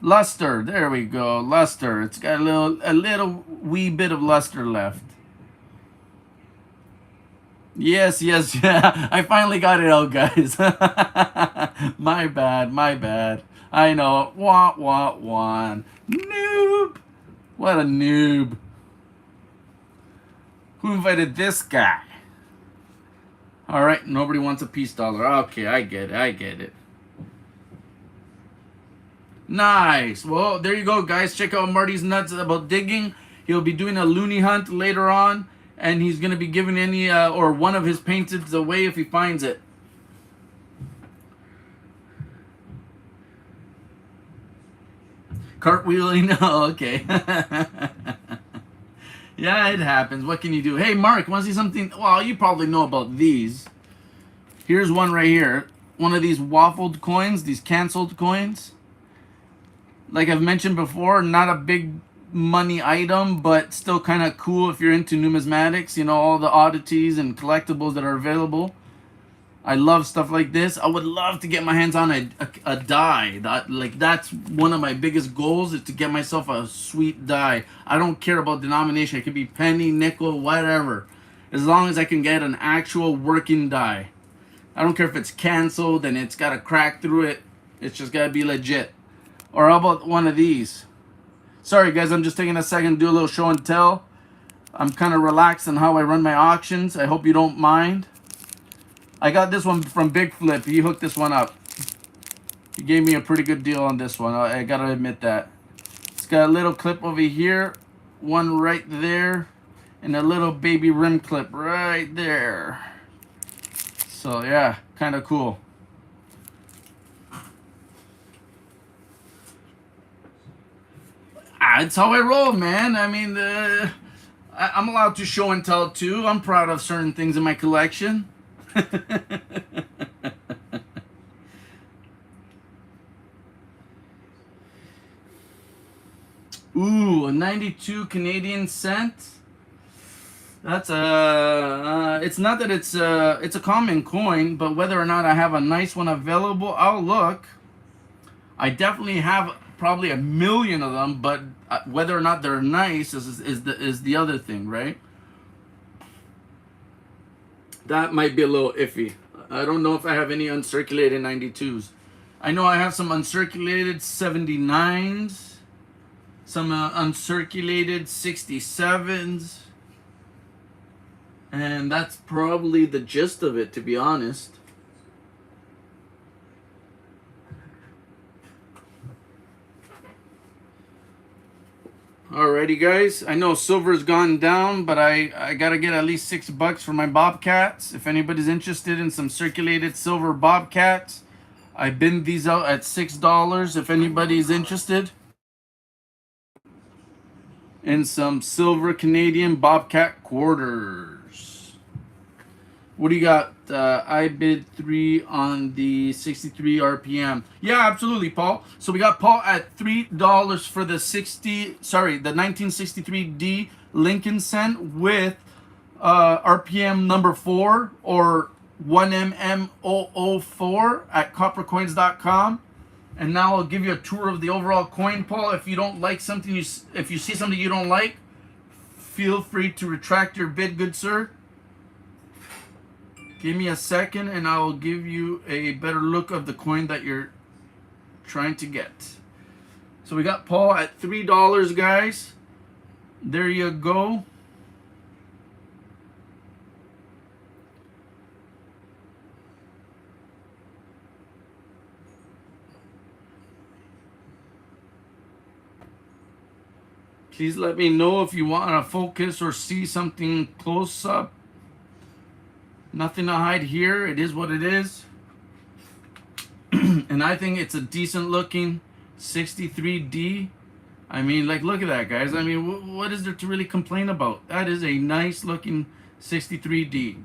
Luster, there we go. Luster. It's got a little wee bit of luster left. Yes, yeah. I finally got it out, guys. My bad. I know. Wah. Noob. What a noob. Who invited this guy? All right, nobody wants a peace dollar. Okay, I get it. Nice. Well, there you go, guys. Check out Marty's nuts about digging. He'll be doing a loony hunt later on, and he's going to be giving any or one of his painteds away if he finds it. Cartwheeling. Oh, okay. Yeah, it happens. What can you do? Hey, Mark, want to see something? Well, you probably know about these. Here's one right here. One of these waffled coins, these canceled coins. Like I've mentioned before, not a big money item, but still kind of cool if you're into numismatics. All the oddities and collectibles that are available. I love stuff like this. I would love to get my hands on a die. That's one of my biggest goals, is to get myself a sweet die. I don't care about denomination. It could be penny, nickel, whatever. As long as I can get an actual working die. I don't care if it's canceled and it's got a crack through it. It's just got to be legit. Or how about one of these? Sorry, guys. I'm just taking a second to do a little show and tell. I'm kind of relaxed on how I run my auctions. I hope you don't mind. I got this one from Big Flip. He hooked this one up. He gave me a pretty good deal on this one. I gotta admit that. It's got a little clip over here, one right there, and a little baby rim clip right there. So yeah, kind of cool. It's how I roll, man. I mean, I'm allowed to show and tell too. I'm proud of certain things in my collection. Ooh, a 92 Canadian cent. That's a. It's not that it's a common coin, but whether or not I have a nice one available, I'll look. I definitely have probably a million of them, but whether or not they're nice is the other thing, right? That might be a little iffy. I don't know if I have any uncirculated 92s. I know I have some uncirculated 79s, some uncirculated 67s, and that's probably the gist of it, to be honest. Alrighty, guys. I know silver's gone down, but I gotta get at least $6 for my Bobcats. If anybody's interested in some circulated silver Bobcats, I binned these out at $6. If anybody's interested in some silver Canadian Bobcat quarters. What do you got? I bid 3 on the 63 RPM. Yeah, absolutely, Paul. So we got Paul at $3 for the 1963D Lincoln Cent with RPM number 4 or 1MM004 at coppercoins.com. And now I'll give you a tour of the overall coin, Paul. If you don't like something, if you see something you don't like, feel free to retract your bid, good sir. Give me a second and I'll give you a better look of the coin that you're trying to get. So we got Paul at $3, guys. There you go. Please let me know if you want to focus or see something close up. Nothing to hide here. It is what it is. And I think it's a decent looking 63D. I mean, like, look at that, guys. I mean, what is there to really complain about? That is a nice looking 63D.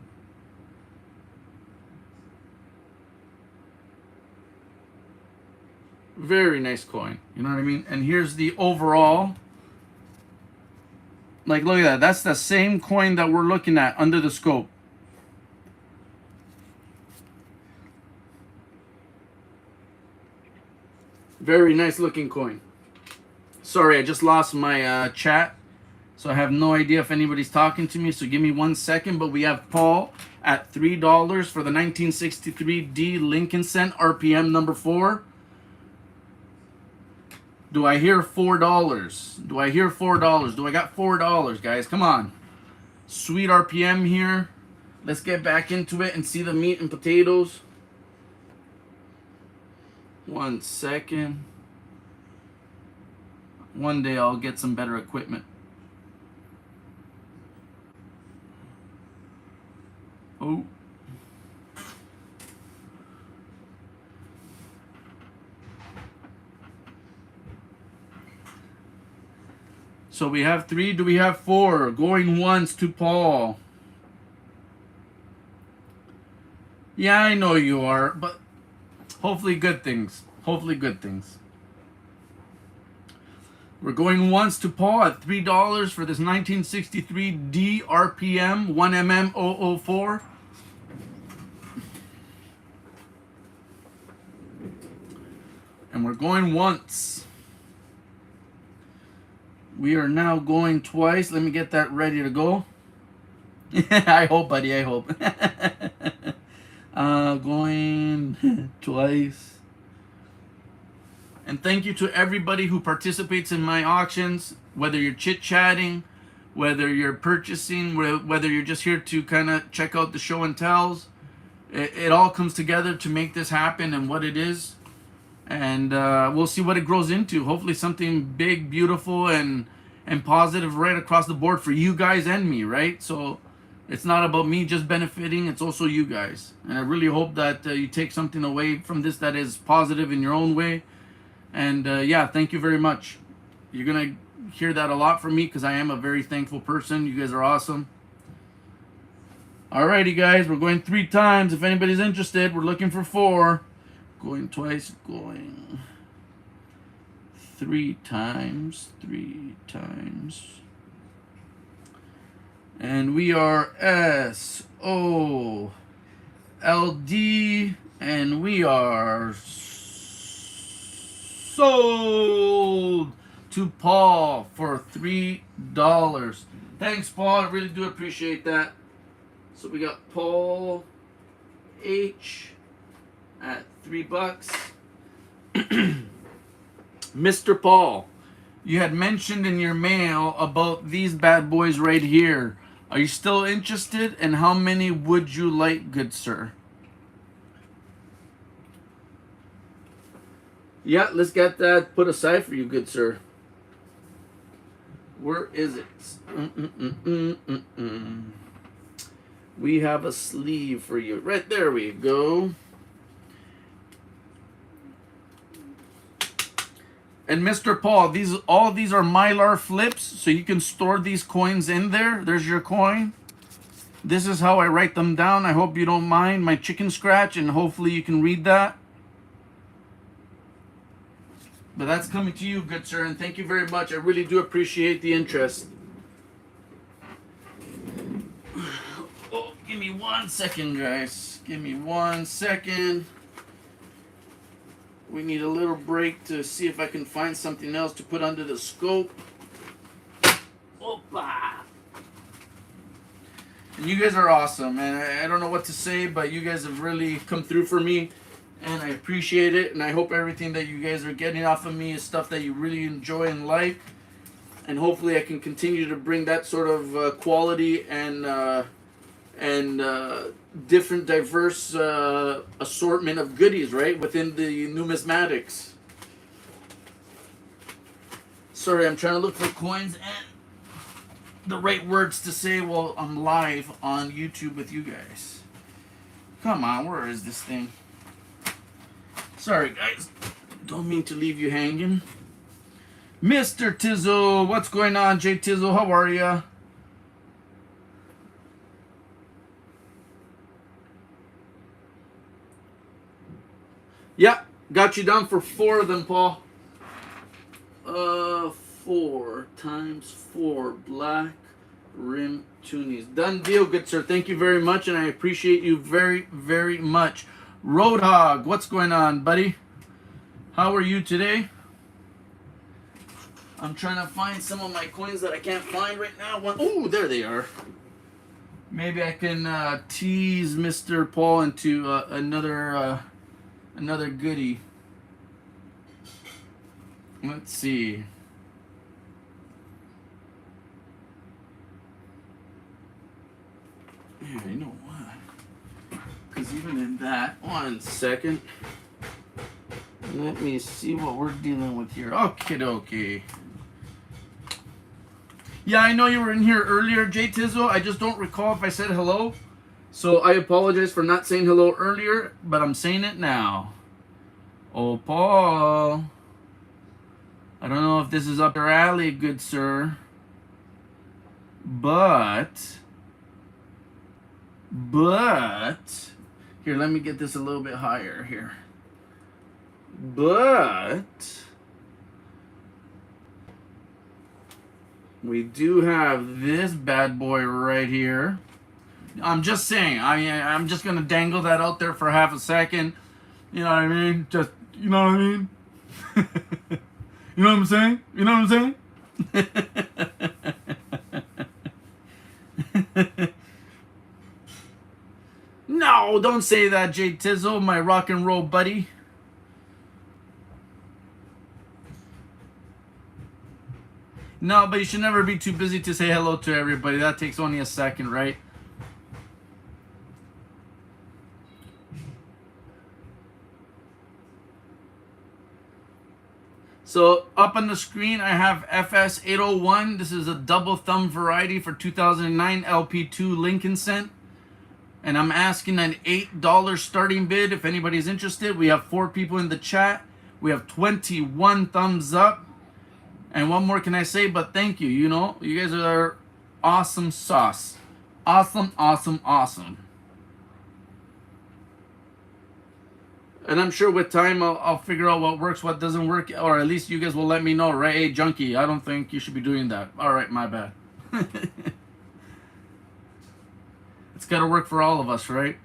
Very nice coin. You know what I mean? And here's the overall. Like, look at that. That's the same coin that we're looking at under the scope. Very nice looking coin. Sorry, I just lost my chat. So I have no idea if anybody's talking to me. So give me 1 second. But we have Paul at $3 for the 1963D Lincoln Cent RPM number 4. Do I hear $4? Do I hear $4? Do I got $4, guys? Come on. Sweet RPM here. Let's get back into it and see the meat and potatoes. 1 second. One day I'll get some better equipment. Oh. So we have 3. Do we have 4? Going once to Paul. Yeah, I know you are, but hopefully good things. Hopefully good things. We're going once to Paul at $3 for this 1963D RPM 1MM004. And we're going once. We are now going twice. Let me get that ready to go. I hope, buddy. I hope. Going twice. And thank you to everybody who participates in my auctions, whether you're chit-chatting, whether you're purchasing, whether you're just here to kind of check out the show and tells. It all comes together to make this happen and what it is. And we'll see what it grows into. Hopefully something big, beautiful, and positive right across the board for you guys and me, right? So it's not about me just benefiting. It's also you guys. And I really hope that you take something away from this that is positive in your own way. And yeah, thank you very much. You're going to hear that a lot from me because I am a very thankful person. You guys are awesome. Alrighty, guys. We're going 3 times. If anybody's interested, we're looking for 4. Going twice, going 3 times, 3 times. And we are SOLD. And we are sold to Paul for $3. Thanks, Paul. I really do appreciate that. So we got Paul H at $3. Mr. Paul, you had mentioned in your mail about these bad boys right here. Are you still interested? And how many would you like, good sir? Yeah, let's get that put aside for you, good sir. Where is it? We have a sleeve for you. Right there we go. And Mr. Paul, all these are Mylar flips, so you can store these coins in there. There's your coin. This is how I write them down. I hope you don't mind my chicken scratch, and hopefully you can read that. But that's coming to you, good sir, and thank you very much. I really do appreciate the interest. Oh, give me 1 second, guys. Give me 1 second. We need a little break to see if I can find something else to put under the scope. Opa! And you guys are awesome, man. I don't know what to say, but you guys have really come through for me, and I appreciate it. And I hope everything that you guys are getting off of me is stuff that you really enjoy and like. And hopefully I can continue to bring that sort of quality and different, diverse assortment of goodies, right, within the numismatics. Sorry, I'm trying to look for coins and the right words to say while I'm live on YouTube with you guys. Come on, where is this thing? Sorry, guys. Don't mean to leave you hanging. Mr. Tizzle, what's going on, Jay Tizzle? How are ya? Yeah, got you down for 4 of them, Paul. 4 times 4 black rim tunies. Done deal, good sir. Thank you very much, and I appreciate you very, very much. Roadhog, what's going on, buddy? How are you today? I'm trying to find some of my coins that I can't find right now. Oh, there they are. Maybe I can tease Mr. Paul into another goodie. Let's see. Yeah, you know what? Because even in that, 1 second. Let me see what we're dealing with here. Okie dokie. Yeah, I know you were in here earlier, Jay Tizzle. I just don't recall if I said hello. So I apologize for not saying hello earlier, but I'm saying it now. Oh, Paul. I don't know if this is up your alley, good sir. But. Here, let me get this a little bit higher here. But. We do have this bad boy right here. I'm just saying. I'm just gonna dangle that out there for half a second. You know what I mean? Just, you know what I mean? You know what I'm saying? You know what I'm saying? No, don't say that, Jay Tizzle, my rock and roll buddy. No, but you should never be too busy to say hello to everybody. That takes only a second, right? So up on the screen, I have FS801. This is a double thumb variety for 2009 LP2 Lincoln cent. And I'm asking an $8 starting bid if anybody's interested. We have 4 people in the chat. We have 21 thumbs up. And what more can I say but thank you? You know, you guys are awesome sauce. Awesome, awesome, awesome. And I'm sure with time I'll figure out what works, what doesn't work, or at least you guys will let me know, right? Hey, Junkie, I don't think you should be doing that. All right, my bad. got to work for all of us, right?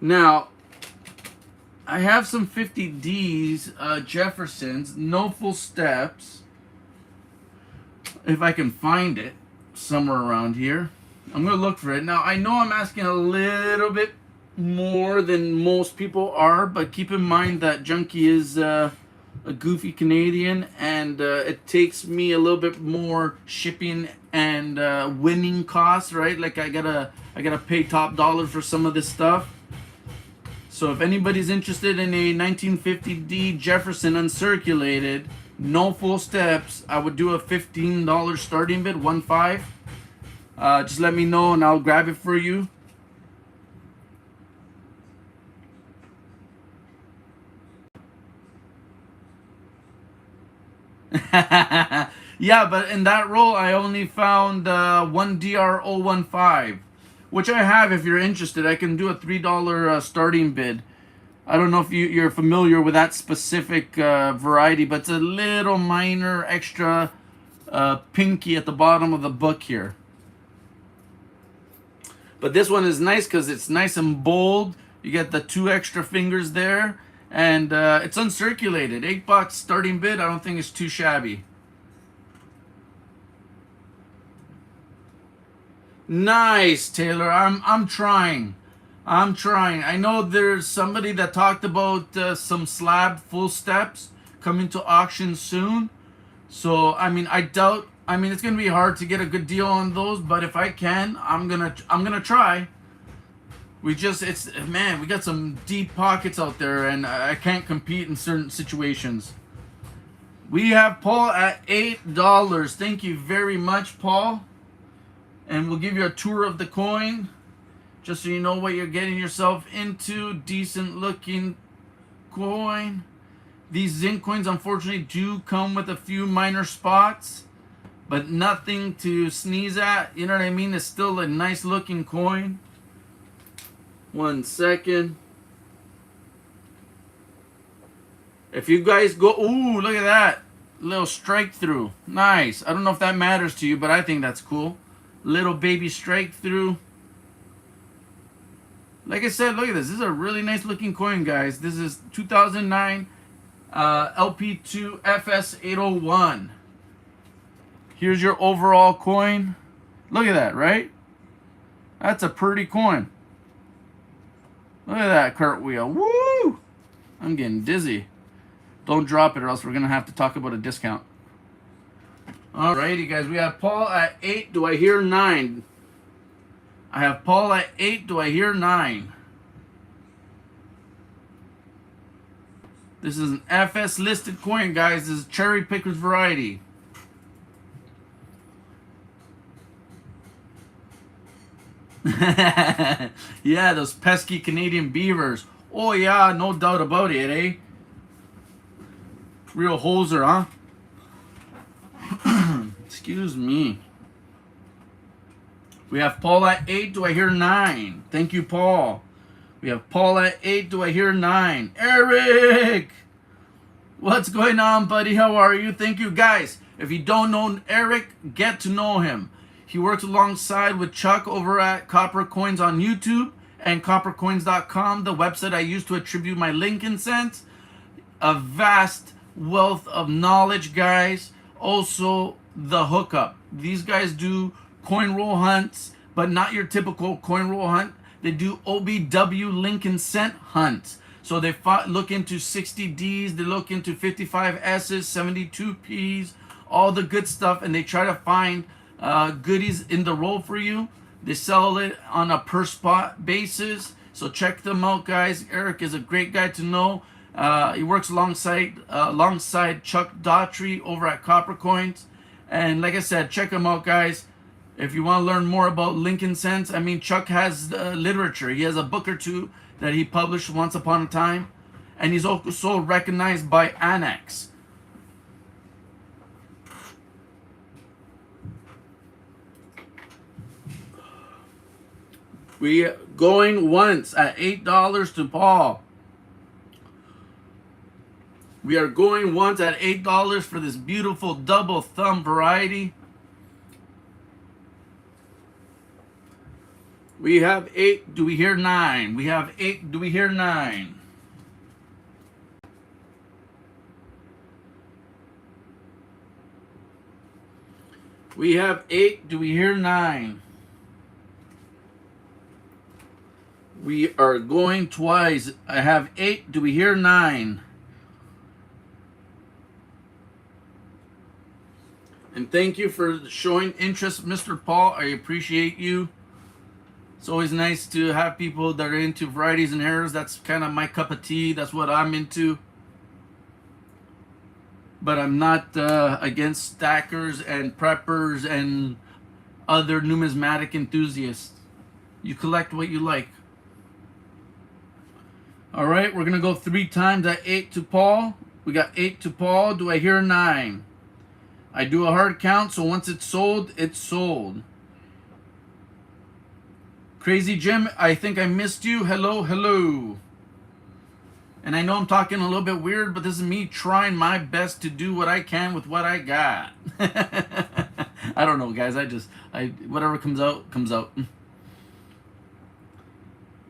Now, I have some 50Ds, Jeffersons, no full steps. If I can find it somewhere around here. I'm going to look for it. Now, I know I'm asking a little bit more than most people are, but keep in mind that Junkie is a goofy Canadian, and it takes me a little bit more shipping and winning costs, right? Like I gotta pay top dollar for some of this stuff. So if anybody's interested in a 1950D Jefferson uncirculated, no full steps, I would do a $15 starting bid, 1.5. Just let me know and I'll grab it for you. Yeah, but in that roll I only found one DR015, which I have. If you're interested, I can do a $3 starting bid. I don't know if you're familiar with that specific variety, but it's a little minor extra pinky at the bottom of the book here. But this one is nice because it's nice and bold. You get the 2 extra fingers there, and it's uncirculated. $8 starting bid. I don't think it's too shabby. Nice, Taylor. I'm trying. I know there's somebody that talked about some slab full steps coming to auction soon. So I mean, I doubt. I mean, it's gonna be hard to get a good deal on those, but if I can, I'm gonna try. We got some deep pockets out there, and I can't compete in certain situations. We have Paul at $8. Thank you very much, Paul. And we'll give you a tour of the coin, just so you know what you're getting yourself into. Decent looking coin. These zinc coins, unfortunately, do come with a few minor spots, but nothing to sneeze at. You know what I mean? It's still a nice looking coin. 1 second. If you guys go, ooh, look at that. Little strike through. Nice. I don't know if that matters to you, but I think that's cool. Little baby strike through. Like I said, look at this. This is a really nice looking coin, guys. This is 2009 LP2 FS801. Here's your overall coin. Look at that, right? That's a pretty coin. Look at that cartwheel. Woo! I'm getting dizzy. Don't drop it or else we're going to have to talk about a discount. Alrighty, guys. We have Paul at 8. Do I hear 9? I have Paul at 8. Do I hear 9? This is an FS listed coin, guys. This is Cherry Pickers variety. Yeah, those pesky Canadian beavers. Oh yeah, no doubt about it, eh? Real hoser, huh? Excuse me. We have Paul at 8. Do I hear 9? Thank you, Paul. We have Paul at 8. Do I hear 9? Eric! What's going on, buddy? How are you? Thank you, guys. If you don't know Eric, get to know him. He works alongside with Chuck over at Copper Coins on YouTube and coppercoins.com, the website I use to attribute my Lincoln cents. A vast wealth of knowledge, guys. Also, the hookup. These guys do coin roll hunts, but not your typical coin roll hunt. They do OBW Lincoln cent hunts. So they look into 60Ds, they look into 55Ss, 72Ps, all the good stuff, and they try to find goodies in the roll for you. They sell it on a per spot basis. So check them out, guys. Eric is a great guy to know. He works alongside Chuck Daughtry over at Copper Coins. And like I said, check him out, guys. If you want to learn more about Lincoln cents, I mean, Chuck has literature. He has a book or two that he published once upon a time. And he's also recognized by Annex. We going once at $8 to Paul. We are going once at $8 for this beautiful double thumb variety. We have 8. Do we hear 9? We have 8. Do we hear 9? We have 8. Do we hear 9? We are going twice. I have 8. Do we hear 9? And thank you for showing interest, Mr. Paul. I appreciate you. It's always nice to have people that are into varieties and errors. That's kind of my cup of tea. That's what I'm into. But I'm not against stackers and preppers and other numismatic enthusiasts. You collect what you like. All right, we're going to go 3 times at 8 to Paul. We got 8 to Paul. Do I hear 9? I do a hard count, so once it's sold, it's sold. Crazy Jim, I think I missed you. Hello, hello. And I know I'm talking a little bit weird, but this is me trying my best to do what I can with what I got. I don't know, guys. Whatever comes out, comes out.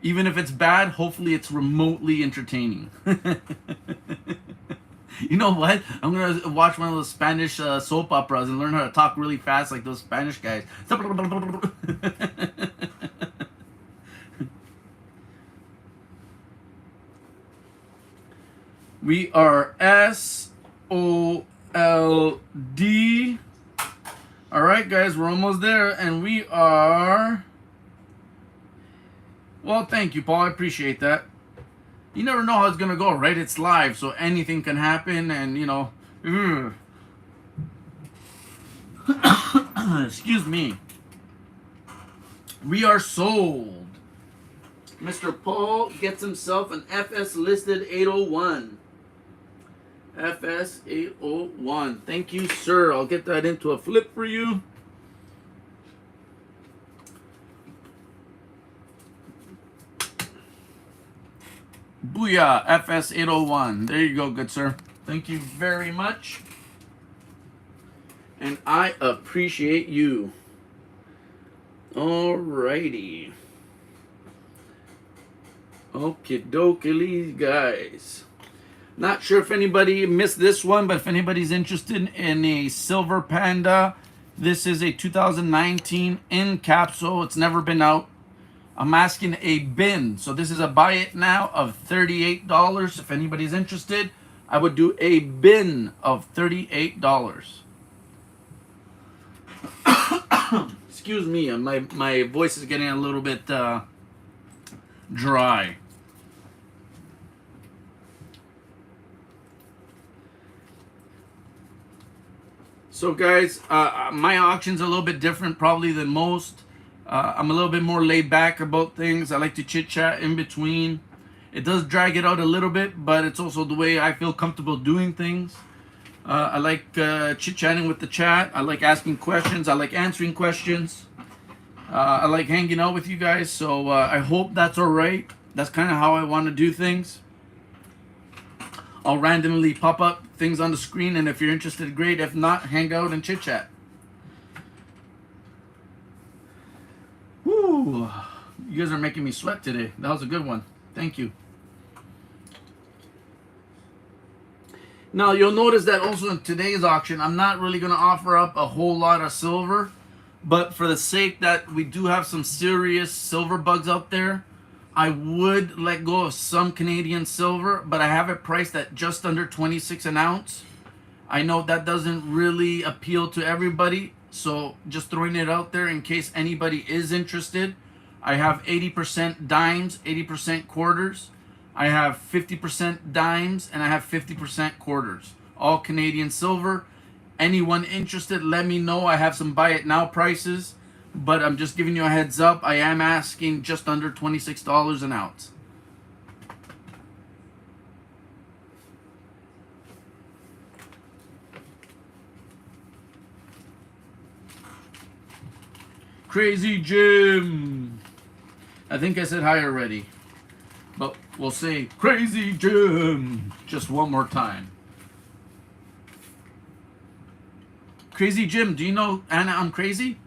Even if it's bad, hopefully it's remotely entertaining. You know what? I'm going to watch one of those Spanish soap operas and learn how to talk really fast like those Spanish guys. We are SOLD. All right, guys, we're almost there. And we are... Well, thank you, Paul. I appreciate that. You never know how it's going to go, right? It's live, so anything can happen, and, you know... Excuse me. We are sold. Mr. Paul gets himself an FS listed 801. FS 801. Thank you, sir. I'll get that into a flip for you. Booyah, FS 801. There you go, good sir. Thank you very much. And I appreciate you. Alrighty. Okie dokie, guys. Not sure if anybody missed this one, but if anybody's interested in a Silver Panda, this is a 2019 in capsule. It's never been out. I'm asking a bin. So this is a buy it now of $38. If anybody's interested, I would do a bin of $38. Excuse me, my voice is getting a little bit dry. So guys, my auction's a little bit different probably than most. I'm a little bit more laid back about things. I like to chit chat in between. It does drag it out a little bit, but it's also the way I feel comfortable doing things. I like chit chatting with the chat. I like asking questions. I like answering questions. I like hanging out with you guys. So I hope that's all right. That's kind of how I want to do things. I'll randomly pop up things on the screen, and if you're interested, great. If not, hang out and chit chat. Woo! You guys are making me sweat today. That was a good one. Thank you. Now, you'll notice that also in today's auction, I'm not really going to offer up a whole lot of silver. But for the sake that we do have some serious silver bugs out there, I would let go of some Canadian silver, but I have it priced at just under 26 an ounce. I know that doesn't really appeal to everybody, so just throwing it out there in case anybody is interested. I have 80% dimes, 80% quarters. I have 50% dimes, and I have 50% quarters. All Canadian silver. Anyone interested, let me know. I have some buy it now prices, but I'm just giving you a heads up. I am asking just under $26 an ounce. Crazy Jim. I think I said hi already, but we'll say Crazy Jim just one more time. Crazy Jim, do you know Anna I'm crazy?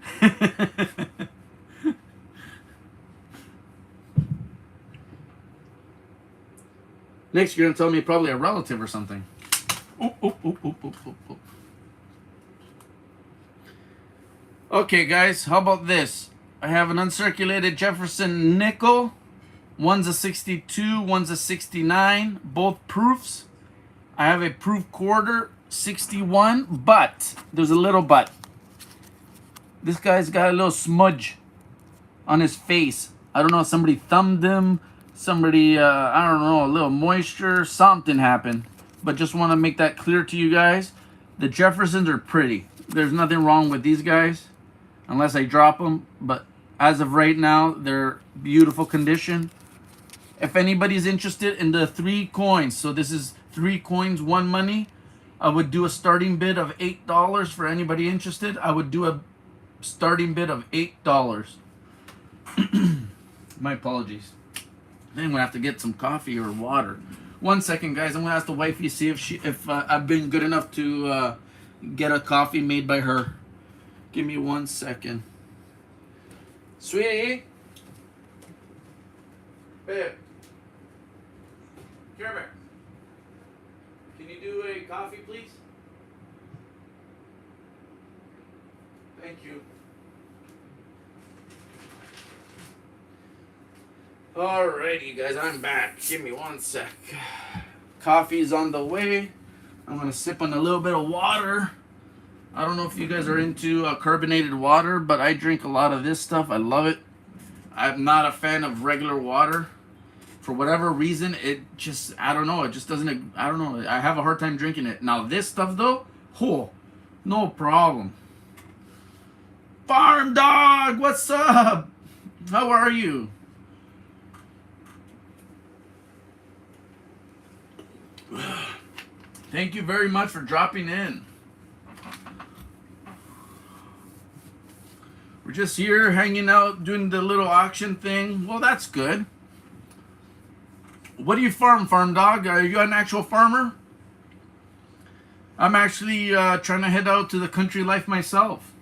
Next, you're gonna tell me probably a relative or something. Oop, oop, oop, oop, oop, oop, oop. Okay, guys, how about this? I have an uncirculated Jefferson nickel. One's a 62, one's a 69. Both proofs. I have a proof quarter, 61, but there's a little but. This guy's got a little smudge on his face. I don't know, somebody thumbed him, somebody, I don't know, a little moisture, something happened. But just want to make that clear to you guys. The Jeffersons are pretty. There's nothing wrong with these guys, unless I drop them. But as of right now, they're beautiful condition. If anybody's interested in the 3 coins, so this is 3 coins, 1 money, I would do a starting bid of $8 for anybody interested. I would do a starting bid of $8. My apologies. Then I'm gonna have to get some coffee or water. 1 second, guys. I'm gonna ask the wifey see if I've been good enough to get a coffee made by her. Give me 1 second, sweetie. Babe, Care Bear, can you do a coffee, please? Thank you. Alrighty, you guys, I'm back. Give me 1 sec. Coffee's on the way. I'm gonna sip on a little bit of water. I don't know if you guys are into carbonated water, but I drink a lot of this stuff. I love it. I'm not a fan of regular water. For whatever reason, it just, I don't know, it just doesn't, I don't know, I have a hard time drinking it. Now this stuff though, oh, no problem. Farm Dog, what's up? How are you? Thank you very much for dropping in. We're just here hanging out, doing the little auction thing. Well, that's good. What do you farm, Farm Dog? Are you an actual farmer? I'm actually trying to head out to the country life myself.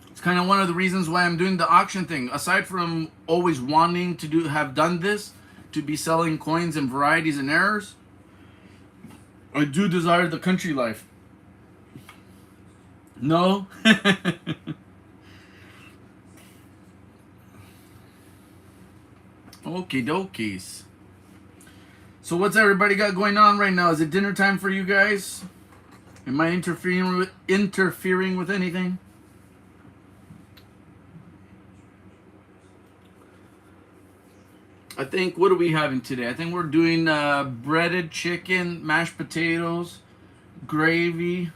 It's kind of one of the reasons why I'm doing the auction thing. Aside from always wanting to have done this, to be selling coins and varieties and errors, I do desire the country life. No? Okie dokies. So what's everybody got going on right now? Is it dinner time for you guys? Am I interfering with anything? I think, what are we having today? I think we're doing breaded chicken, mashed potatoes, gravy,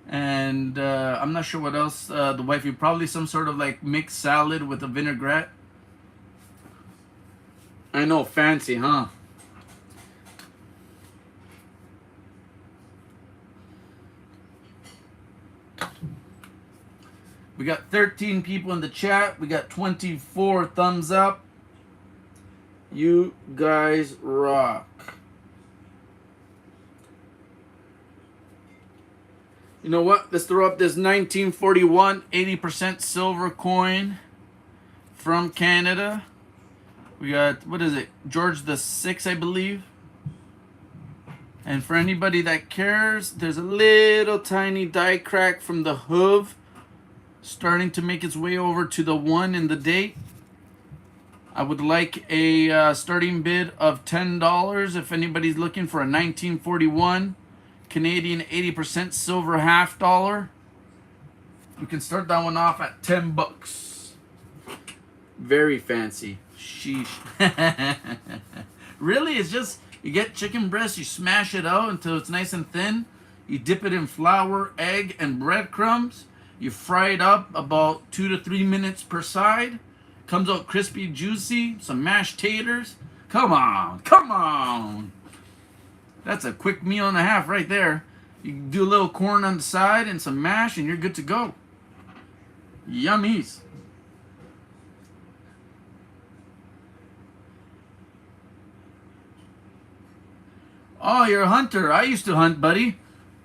and I'm not sure what else. The wifey, probably some sort of like mixed salad with a vinaigrette. I know, fancy, huh? We got 13 people in the chat. We got 24 thumbs up. You guys rock. You know what? Let's throw up this 1941 80% silver coin from Canada. We got, what is it? George the Sixth, I believe. And for anybody that cares, there's a little tiny die crack from the hoof starting to make its way over to the 1 in the date. I would like a starting bid of $10 if anybody's looking for a 1941 Canadian 80% silver half dollar. We can start that one off at 10 bucks. Very fancy. Sheesh. Really, it's just, you get chicken breast, you smash it out until it's nice and thin. You dip it in flour, egg, and breadcrumbs. You fry it up about 2 to 3 minutes per side. Comes out crispy, juicy. Some mashed taters. Come on, come on. That's a quick meal and a half right there. You can do a little corn on the side and some mash and you're good to go. Yummies. Oh, you're a hunter. I used to hunt, buddy.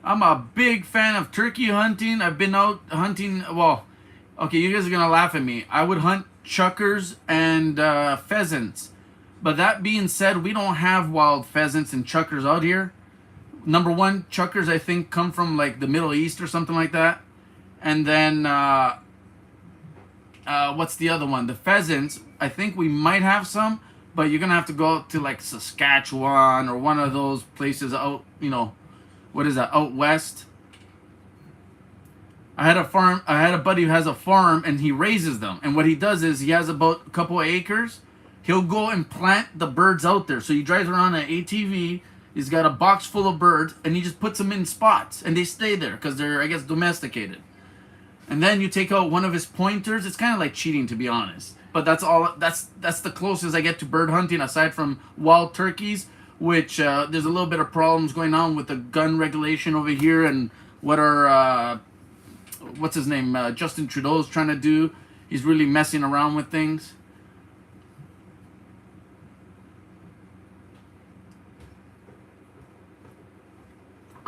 I'm a big fan of turkey hunting. I've been out hunting. Well, okay, you guys are going to laugh at me. I would hunt chukars and pheasants. But that being said, we don't have wild pheasants and chukars out here. Number one, chukars I think come from like the Middle East or something like that. And then what's the other one? The pheasants. I think we might have some, but you're gonna have to go out to like Saskatchewan or one of those places out. You know, what is that? Out west. I had a farm. I had a buddy who has a farm, and he raises them. And what he does is he has about a couple of acres. He'll go and plant the birds out there. So he drives around an ATV. He's got a box full of birds, and he just puts them in spots, and they stay there because they're, I guess, domesticated. And then you take out one of his pointers. It's kind of like cheating, to be honest. But that's all. That's the closest I get to bird hunting, aside from wild turkeys, which there's a little bit of problems going on with the gun regulation over here, and what are what's his name? Justin Trudeau's trying to do. He's really messing around with things.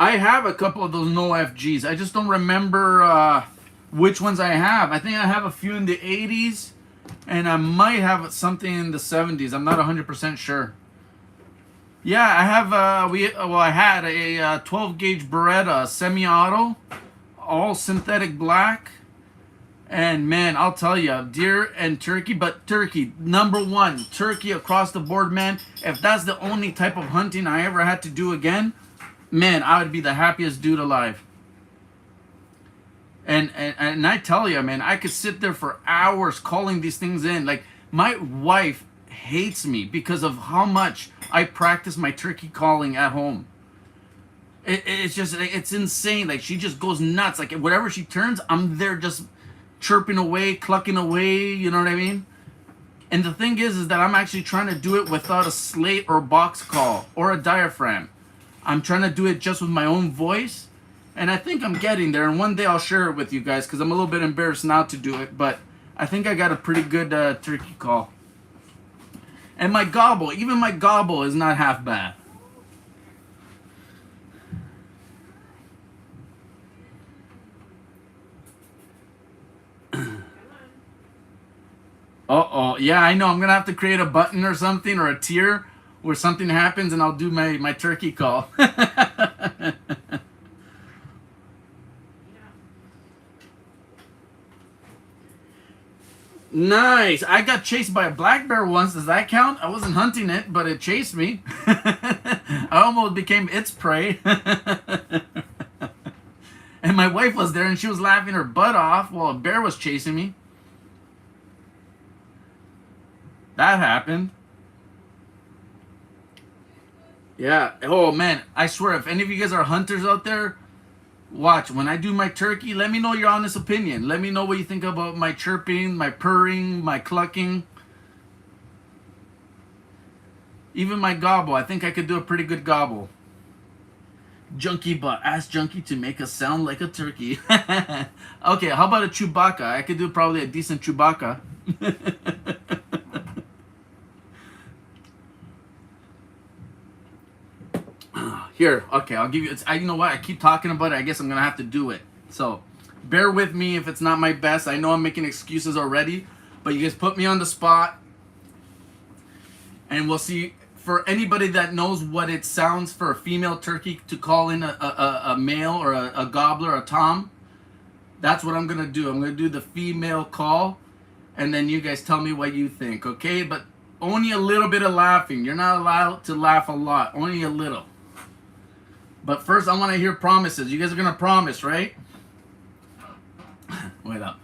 I have a couple of those no FGs. I just don't remember which ones I have. I think I have a few in the 80s, and I might have something in the 70s. I'm not 100% sure. Yeah, I have. I had a 12 gauge Beretta semi-auto, all synthetic black. And man, I'll tell you, deer and turkey, but turkey, number one, turkey across the board, man. If that's the only type of hunting I ever had to do again, man, I would be the happiest dude alive. And I tell you, man, I could sit there for hours calling these things in. Like, my wife hates me because of how much I practice my turkey calling at home. It's just, it's insane. Like, she just goes nuts. Like, wherever she turns, I'm there just chirping away, clucking away, you know what I mean? And the thing is that I'm actually trying to do it without a slate or box call or a diaphragm. I'm trying to do it just with my own voice, and I think I'm getting there. And one day I'll share it with you guys because I'm a little bit embarrassed now to do it, but I think I got a pretty good turkey call. And my gobble, even my gobble is not half bad. Uh-oh. Yeah, I know. I'm going to have to create a button or something, or a tier where something happens and I'll do my turkey call. Nice. I got chased by a black bear once. Does that count? I wasn't hunting it, but it chased me. I almost became its prey. And my wife was there and she was laughing her butt off while a bear was chasing me. That happened. Yeah. Oh man, I swear, if any of you guys are hunters out there, watch. When I do my turkey, let me know your honest opinion. Let me know what you think about my chirping, my purring, my clucking. Even my gobble. I think I could do a pretty good gobble. Junkie butt. Ask Junkie to make us sound like a turkey. Okay, how about a Chewbacca? I could do probably a decent Chewbacca. Here, okay, I'll give you. You know what? I keep talking about it. I guess I'm gonna have to do it. So, bear with me if it's not my best. I know I'm making excuses already, but you guys put me on the spot, and we'll see. For anybody that knows what it sounds for a female turkey to call in a male or a gobbler, a tom, that's what I'm gonna do. I'm gonna do the female call, and then you guys tell me what you think, okay? But only a little bit of laughing. You're not allowed to laugh a lot. Only a little. But first, I want to hear promises. You guys are going to promise, right? Wait up.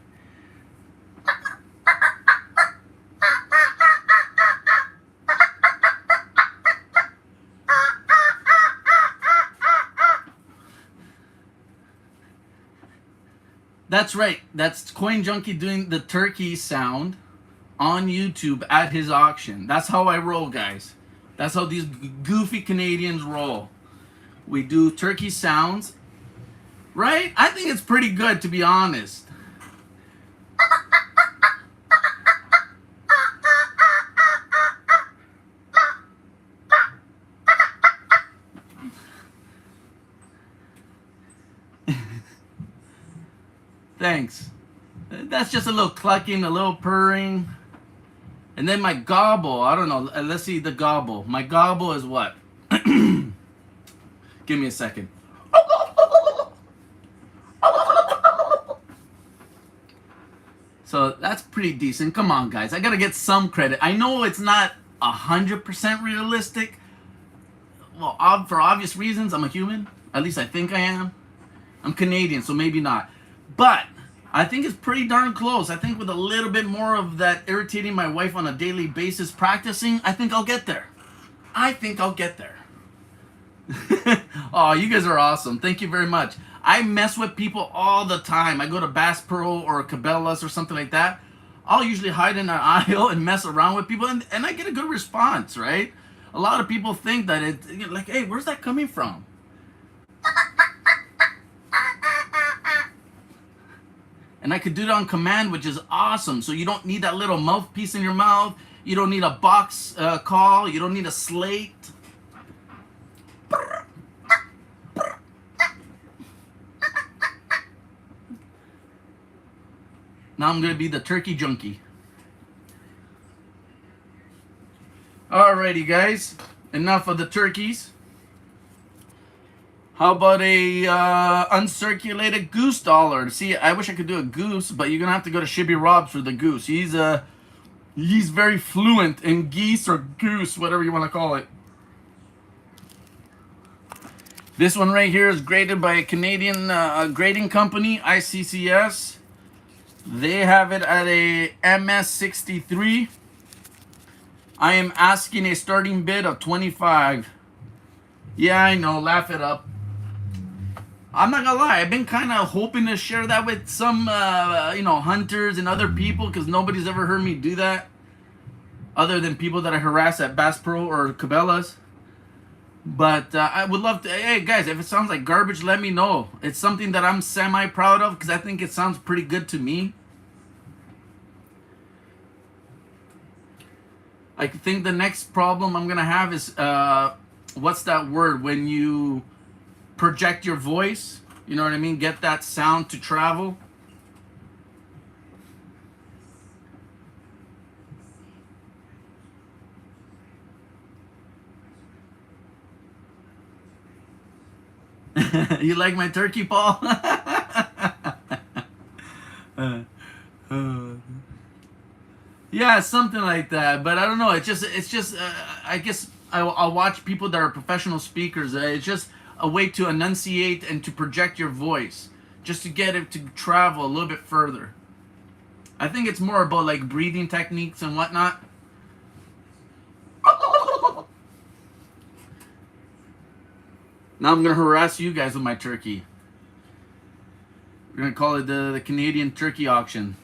That's right. That's Coin Junkie doing the turkey sound on YouTube at his auction. That's how I roll, guys. That's how these goofy Canadians roll. We do turkey sounds, right? I think it's pretty good, to be honest. Thanks. That's just a little clucking, a little purring. And then my gobble, I don't know. Let's see the gobble. My gobble is what? Give me a second. So that's pretty decent. Come on, guys. I gotta get some credit. I know it's not 100% realistic. Well, for obvious reasons, I'm a human. At least I think I am. I'm Canadian, so maybe not. But I think it's pretty darn close. I think with a little bit more of that irritating my wife on a daily basis practicing, I think I'll get there. I think I'll get there. Oh, you guys are awesome. Thank you very much. I mess with people all the time. I go to Bass Pro or Cabela's or something like that. I'll usually hide in an aisle and mess around with people, and I get a good response, right? A lot of people think that it's like, hey, where's that coming from? And I could do it on command, which is awesome. So you don't need that little mouthpiece in your mouth. You don't need a box call. You don't need a slate. Now I'm going to be the turkey junkie. Alrighty, guys. Enough of the turkeys. How about a uncirculated goose dollar? See, I wish I could do a goose, but you're going to have to go to Shibby Robs for the goose. He's very fluent in geese or goose, whatever you want to call it. This one right here is graded by a Canadian grading company, ICCS. They have it at a MS63. I am asking a starting bid of 25. Yeah, I know, laugh it up. I'm not gonna lie, I've been kind of hoping to share that with some, hunters and other people, because nobody's ever heard me do that, other than people that I harass at Bass Pro or Cabela's. But I would love to. Hey guys, if it sounds like garbage, let me know. It's something that I'm semi-proud of, because I think it sounds pretty good to me. I think the next problem I'm gonna have is what's that word when you project your voice? You know what I mean? Get that sound to travel. You like my turkey, Paul? Yeah, something like that. But I don't know. It's just. I guess I'll watch people that are professional speakers. It's just a way to enunciate and to project your voice, just to get it to travel a little bit further. I think it's more about like breathing techniques and whatnot. Now I'm gonna harass you guys with my turkey. We're gonna call it the Canadian turkey auction.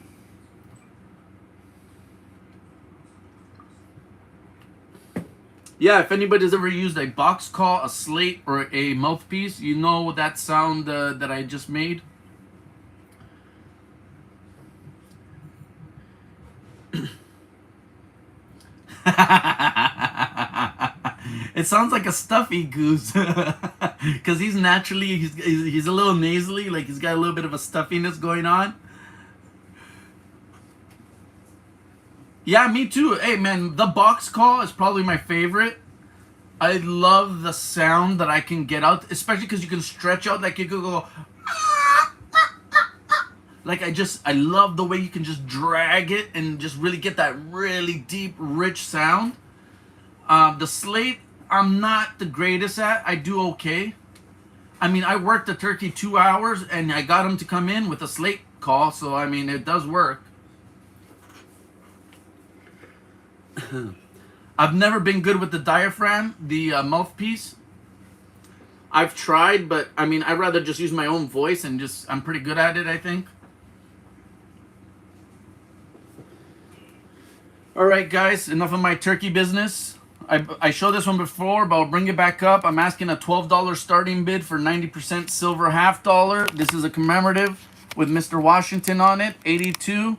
Yeah, if anybody's ever used a box call, a slate, or a mouthpiece, you know that sound that I just made. It sounds like a stuffy goose, because he's naturally he's a little nasally, like he's got a little bit of a stuffiness going on. Yeah, me too. Hey man, the box call is probably my favorite. I love the sound that I can get out, especially because you can stretch out, like you could go like I love the way you can just drag it and just really get that really deep, rich sound. The slate, I'm not the greatest at. I do okay. I mean, I worked the turkey 2 hours and I got him to come in with a slate call, so I mean, it does work. I've never been good with the diaphragm, the mouthpiece. I've tried, but I mean, I'd rather just use my own voice and I'm pretty good at it, I think. Alright guys, enough of my turkey business. I showed this one before, but I'll bring it back up. I'm asking a $12 starting bid for 90% silver half dollar. This is a commemorative with Mr. Washington on it, 82.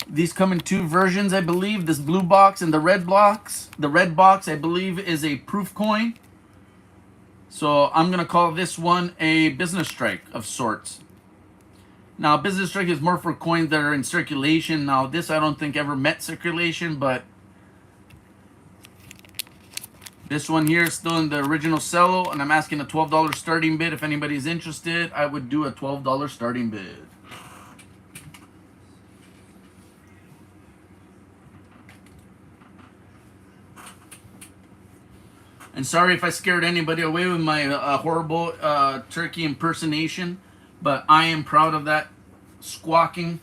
These come in two versions, I believe. This blue box and the red box. The red box, I believe, is a proof coin. So I'm going to call this one a business strike of sorts. Now, business turkey is more for coins that are in circulation. Now, this I don't think ever met circulation, but this one here is still in the original cello, and I'm asking a $12 starting bid. If anybody's interested, I would do a $12 starting bid. And sorry if I scared anybody away with my horrible turkey impersonation, but I am proud of that squawking.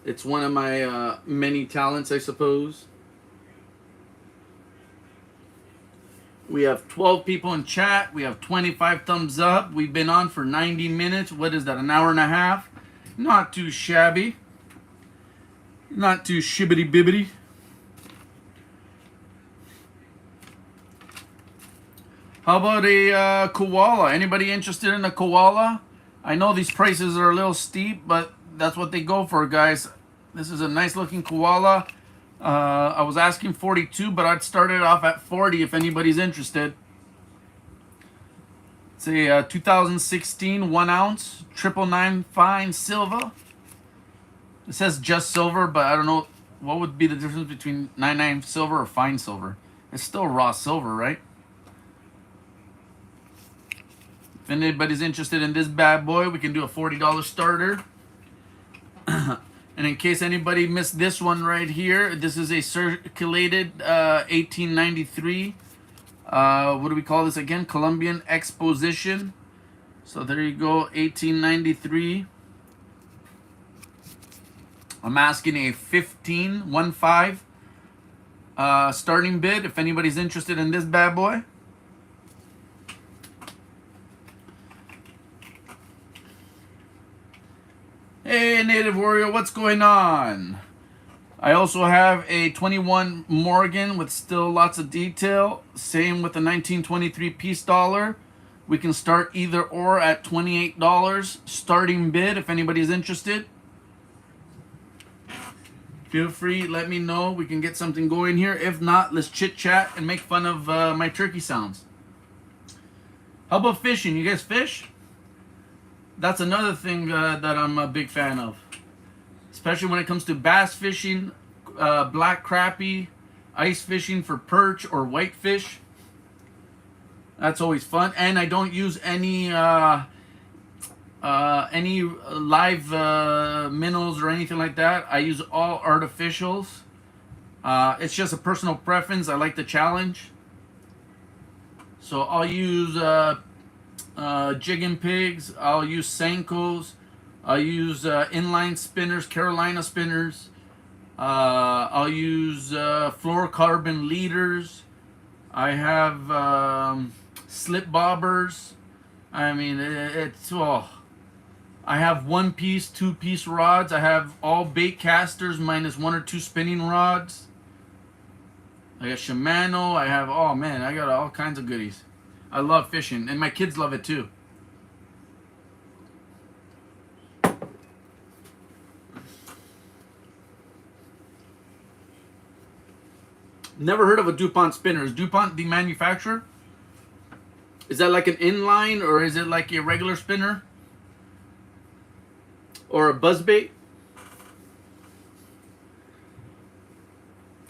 It's one of my many talents, I suppose. We have 12 people in chat. We have 25 thumbs up. We've been on for 90 minutes. What is that, an hour and a half? Not too shabby. Not too shibbity bibbity. How about a koala? Anybody interested in a koala? I know these prices are a little steep, but that's what they go for, guys. This is a nice looking koala. I was asking 42, but I'd start it off at 40 if anybody's interested. It's a 2016 1 ounce 999 fine silver. It says just silver, but I don't know what would be the difference between 99 silver or fine silver. It's still raw silver, right? If anybody's interested in this bad boy, we can do a $40 starter. And in case anybody missed this one right here, this is a circulated 1893. What do we call this again? Colombian Exposition. So there you go, 1893. I'm asking a 15 starting bid if anybody's interested in this bad boy. Hey, Native Warrior, what's going on? I also have a 21 Morgan with still lots of detail. Same with the 1923 peace dollar. We can start either or at $28 starting bid if anybody's interested. Feel free, let me know. We can get something going here. If not, let's chit chat and make fun of my turkey sounds. How about fishing? You guys fish? That's another thing that I'm a big fan of, especially when it comes to bass fishing, black crappie, ice fishing for perch or whitefish. That's always fun, and I don't use any live minnows or anything like that. I use all artificials. It's just a personal preference. I like the challenge, so I'll use jigging pigs, I'll use Senkos, I'll use inline spinners, Carolina spinners, I'll use fluorocarbon leaders, I have slip bobbers. I mean, it's I have 1-piece, 2-piece rods. I have all bait casters minus 1 or 2 spinning rods. I got Shimano. I have, oh man, I got all kinds of goodies. I love fishing, and my kids love it too. Never heard of a DuPont spinner. Is DuPont the manufacturer? Is that like an inline, or is it like a regular spinner? Or a buzzbait?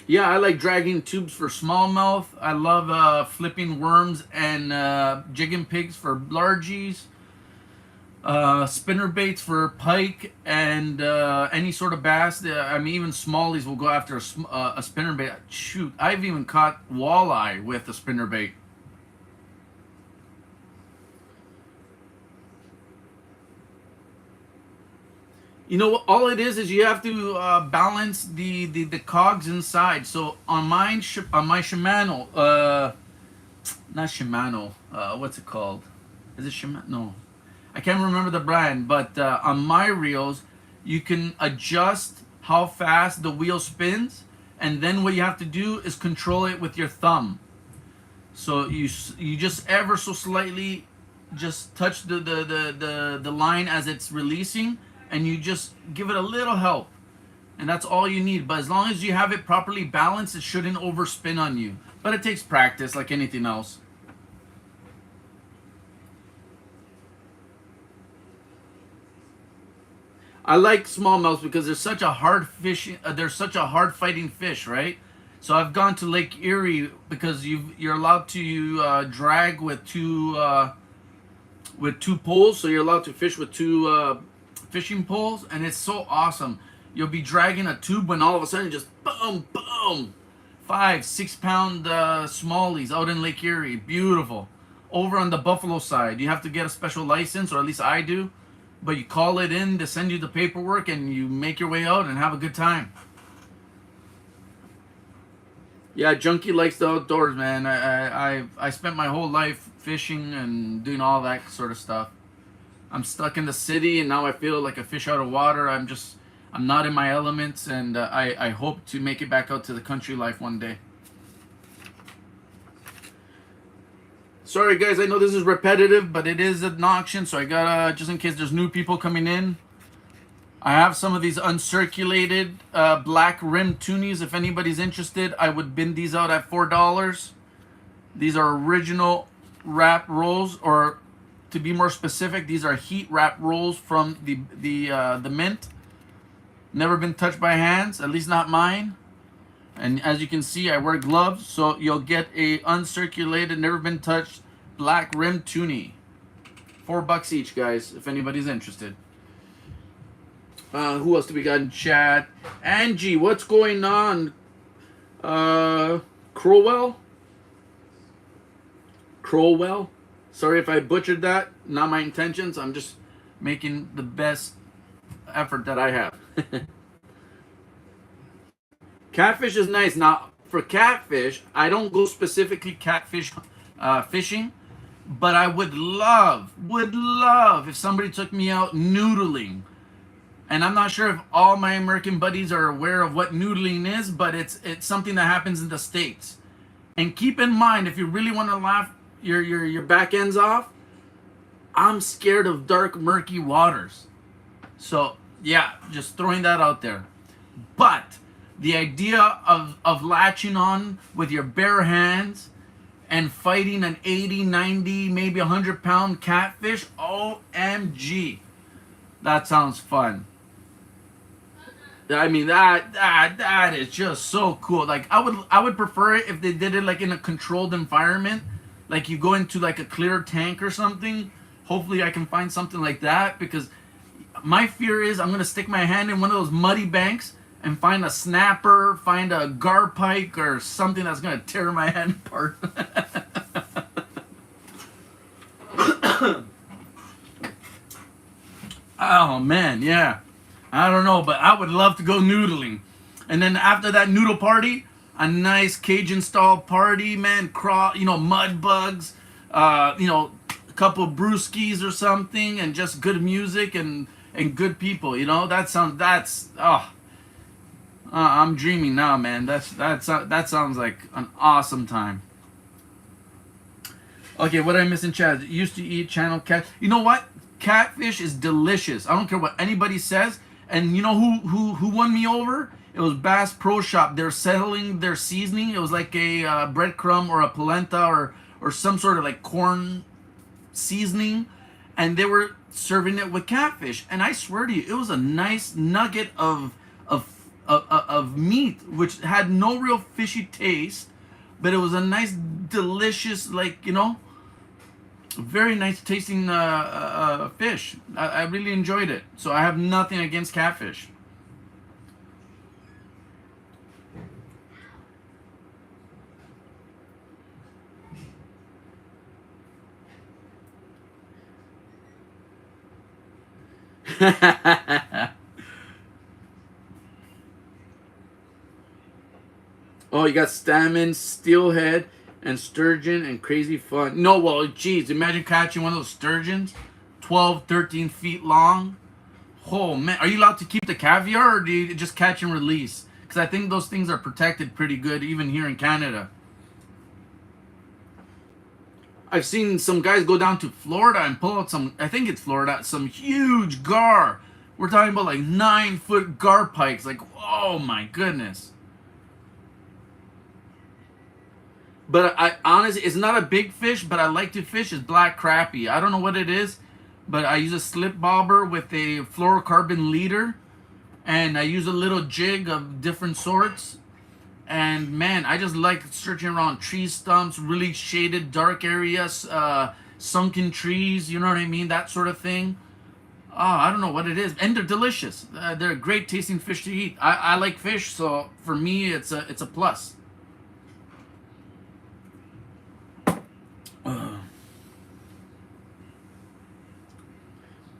Yeah, I like dragging tubes for smallmouth. I love flipping worms and jigging pigs for largies. Spinner baits for pike and any sort of bass. I mean, even smallies will go after a spinner bait. Shoot, I've even caught walleye with a spinner bait. You know, all it is you have to balance the cogs inside. So on my Shimano, not Shimano, what's it called? Is it Shimano? No, I can't remember the brand. But on my reels, you can adjust how fast the wheel spins, and then what you have to do is control it with your thumb. So you just ever so slightly just touch the line as it's releasing, and you just give it a little help, and that's all you need. But as long as you have it properly balanced, it shouldn't overspin on you. But it takes practice like anything else. I like smallmouths because they're such a hard fish. They're such a hard fighting fish, right? So I've gone to Lake Erie because you're allowed to drag with two poles, so you're allowed to fish with two fishing poles, and it's so awesome. You'll be dragging a tube when all of a sudden just boom, boom, 5, 6 pound smallies out in Lake Erie. Beautiful. Over on the Buffalo side, you have to get a special license, or at least I do. But you call it in to send you the paperwork, and you make your way out and have a good time. Yeah, Junkie likes the outdoors, man. I spent my whole life fishing and doing all that sort of stuff. I'm stuck in the city, and now I feel like a fish out of water. I'm not in my elements, and I hope to make it back out to the country life one day. Sorry guys, I know this is repetitive, but it is an auction, so I gotta, just in case there's new people coming in, I have some of these uncirculated black rim tunies. If anybody's interested, I would bin these out at $4. These are original wrap rolls, or to be more specific, these are heat wrap rolls from the mint. Never been touched by hands, at least not mine. And as you can see, I wear gloves, so you'll get a uncirculated, never been touched black rim toonie. $4 each, guys, if anybody's interested. Who else do we got in chat? Angie, what's going on? Crowell? Sorry if I butchered that. Not my intentions. I'm just making the best effort that I have. Catfish is nice. Now, for catfish, I don't go specifically catfish fishing, but I would love if somebody took me out noodling. And I'm not sure if all my American buddies are aware of what noodling is, but it's something that happens in the States. And keep in mind, if you really want to laugh your back ends off, I'm scared of dark, murky waters. So, yeah, just throwing that out there. But the idea of latching on with your bare hands and fighting an 80, 90, maybe 100-pound catfish, OMG. That sounds fun. I mean, that is just so cool. Like, I would prefer it if they did it like in a controlled environment. Like you go into like a clear tank or something. Hopefully I can find something like that, because my fear is I'm going to stick my hand in one of those muddy banks and find a snapper, find a gar pike or something that's going to tear my hand apart. Oh man, yeah. I don't know, but I would love to go noodling. And then after that noodle party, a nice Cajun style party, man, mud bugs, a couple of brewskis or something, and just good music and good people, I'm dreaming now, man. That sounds like an awesome time. Okay, what did I miss in chat? Used to eat channel cat. You know what? Catfish is delicious. I don't care what anybody says. And you know who won me over? It was Bass Pro Shop. They're selling their seasoning. It was like a breadcrumb or a polenta or some sort of like corn seasoning, and they were serving it with catfish. And I swear to you, it was a nice nugget of meat, which had no real fishy taste, but it was a nice, delicious, very nice tasting fish. I really enjoyed it. So I have nothing against catfish. Oh, you got salmon, steelhead, and sturgeon, and crazy fun. No, well, geez, imagine catching one of those sturgeons, 12, 13 feet long. Oh, man. Are you allowed to keep the caviar, or do you just catch and release? Because I think those things are protected pretty good, even here in Canada. I've seen some guys go down to Florida and pull out I think it's Florida, some huge gar. We're talking about like 9-foot gar pikes. Like, oh my goodness. But I honestly, it's not a big fish, but I like to fish is black crappie. I don't know what it is, but I use a slip bobber with a fluorocarbon leader, and I use a little jig of different sorts. And man, I just like searching around tree stumps, really shaded, dark areas, sunken trees. You know what I mean? That sort of thing. Oh, I don't know what it is, and they're delicious. They're great tasting fish to eat. I like fish, so for me, it's a plus.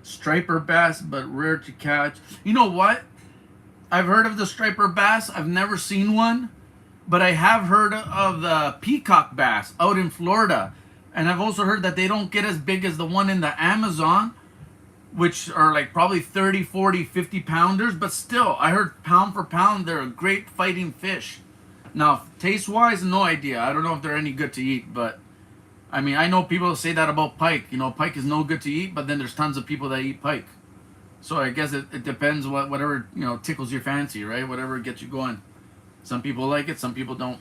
Striper bass, but rare to catch. You know what? I've heard of the striper bass. I've never seen one, but I have heard of the peacock bass out in Florida. And I've also heard that they don't get as big as the one in the Amazon, which are like probably 30, 40, 50 pounders. But still, I heard pound for pound, they're a great fighting fish. Now, taste-wise, no idea. I don't know if they're any good to eat, but I mean, I know people say that about pike. You know, pike is no good to eat, but then there's tons of people that eat pike. So I guess it depends whatever, you know, tickles your fancy, right? Whatever gets you going. Some people like it, some people don't.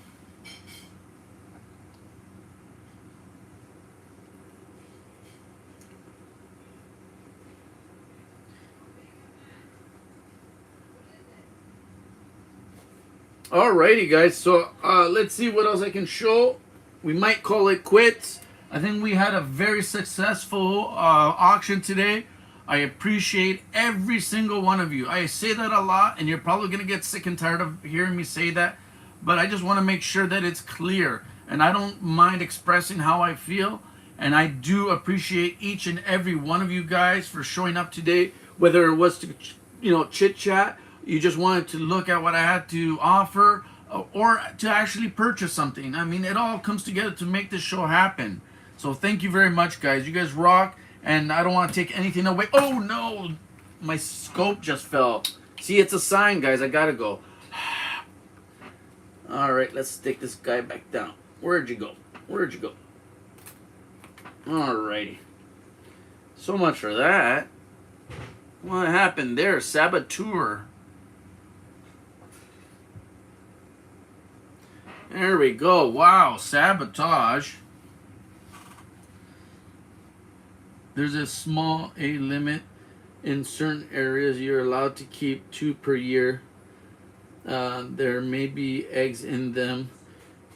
Alrighty, guys. So let's see what else I can show. We might call it quits. I think we had a very successful auction today. I appreciate every single one of you. I say that a lot, and you're probably going to get sick and tired of hearing me say that. But I just want to make sure that it's clear. And I don't mind expressing how I feel. And I do appreciate each and every one of you guys for showing up today. Whether it was to, you know, chit-chat, you just wanted to look at what I had to offer, or to actually purchase something. I mean, it all comes together to make this show happen. So thank you very much, guys. You guys rock. And I don't want to take anything away. Oh, no. My scope just fell. See, it's a sign, guys. I got to go. All right, let's take this guy back down. Where'd you go? Where'd you go? All righty. So much for that. What happened there? Saboteur. There we go. Wow, sabotage. There's a small A limit in certain areas. You're allowed to keep 2 per year. There may be eggs in them.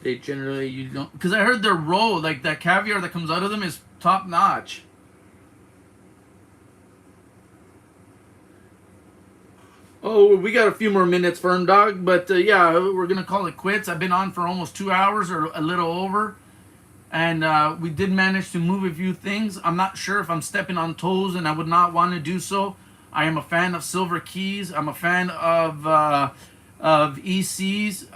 They generally, you don't, because I heard their roe, like that caviar that comes out of them, is top notch. Oh, we got a few more minutes, Firm Dog, but yeah, we're gonna call it quits. I've been on for almost 2 hours or a little over. And we did manage to move a few things. I'm not sure if I'm stepping on toes, and I would not want to do so. I am a fan of Silver Keys. I'm a fan of ECs,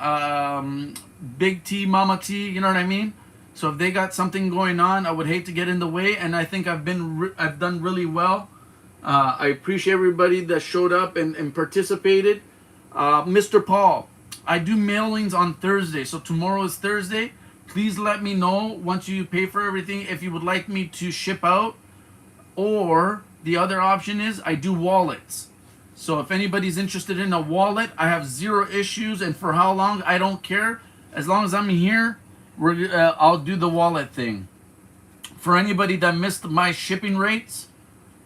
Big T, Mama T. You know what I mean? So if they got something going on, I would hate to get in the way. And I think I've done really well. I appreciate everybody that showed up and participated. Mr. Paul, I do mailings on Thursday, so tomorrow is Thursday. Please let me know once you pay for everything if you would like me to ship out. Or the other option is I do wallets. So if anybody's interested in a wallet, I have 0 issues, and for how long, I don't care. As long as I'm here, I'll do the wallet thing. For anybody that missed my shipping rates,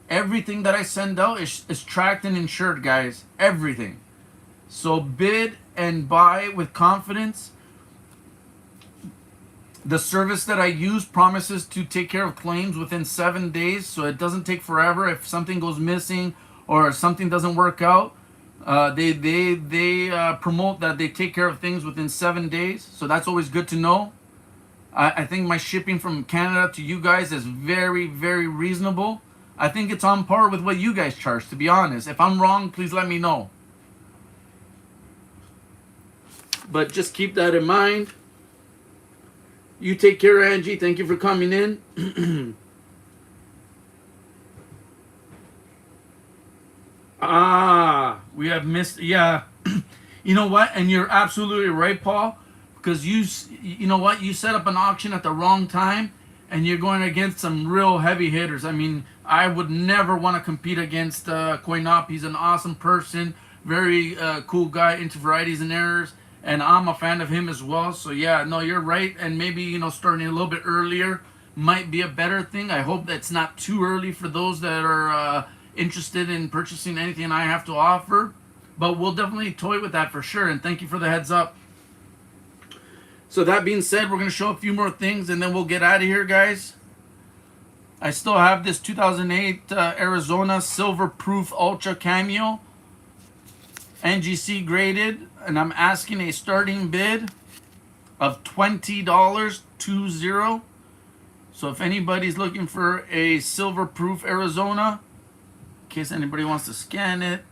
everything that I send out is tracked and insured, guys. Everything. So bid and buy with confidence. The service that I use promises to take care of claims within 7 days, so it doesn't take forever. If something goes missing or something doesn't work out, they promote that they take care of things within 7 days. So that's always good to know. I think my shipping from Canada to you guys is very, very reasonable. I think it's on par with what you guys charge, to be honest. If I'm wrong, please let me know. But just keep that in mind. You take care, Angie. Thank you for coming in. We have missed. Yeah. You know what? And you're absolutely right, Paul. Because you know what? You set up an auction at the wrong time, and you're going against some real heavy hitters. I mean, I would never want to compete against Koinop. He's an awesome person, very cool guy, into varieties and errors. And I'm a fan of him as well. So yeah, no, you're right. And maybe, you know, starting a little bit earlier might be a better thing. I hope that's not too early for those that are interested in purchasing anything I have to offer. But we'll definitely toy with that for sure. And thank you for the heads up. So that being said, we're going to show a few more things and then we'll get out of here, guys. I still have this 2008 Arizona Silver Proof Ultra Cameo. NGC graded. And I'm asking a starting bid of $20, 20. So if anybody's looking for a Silver Proof Arizona, in case anybody wants to scan it,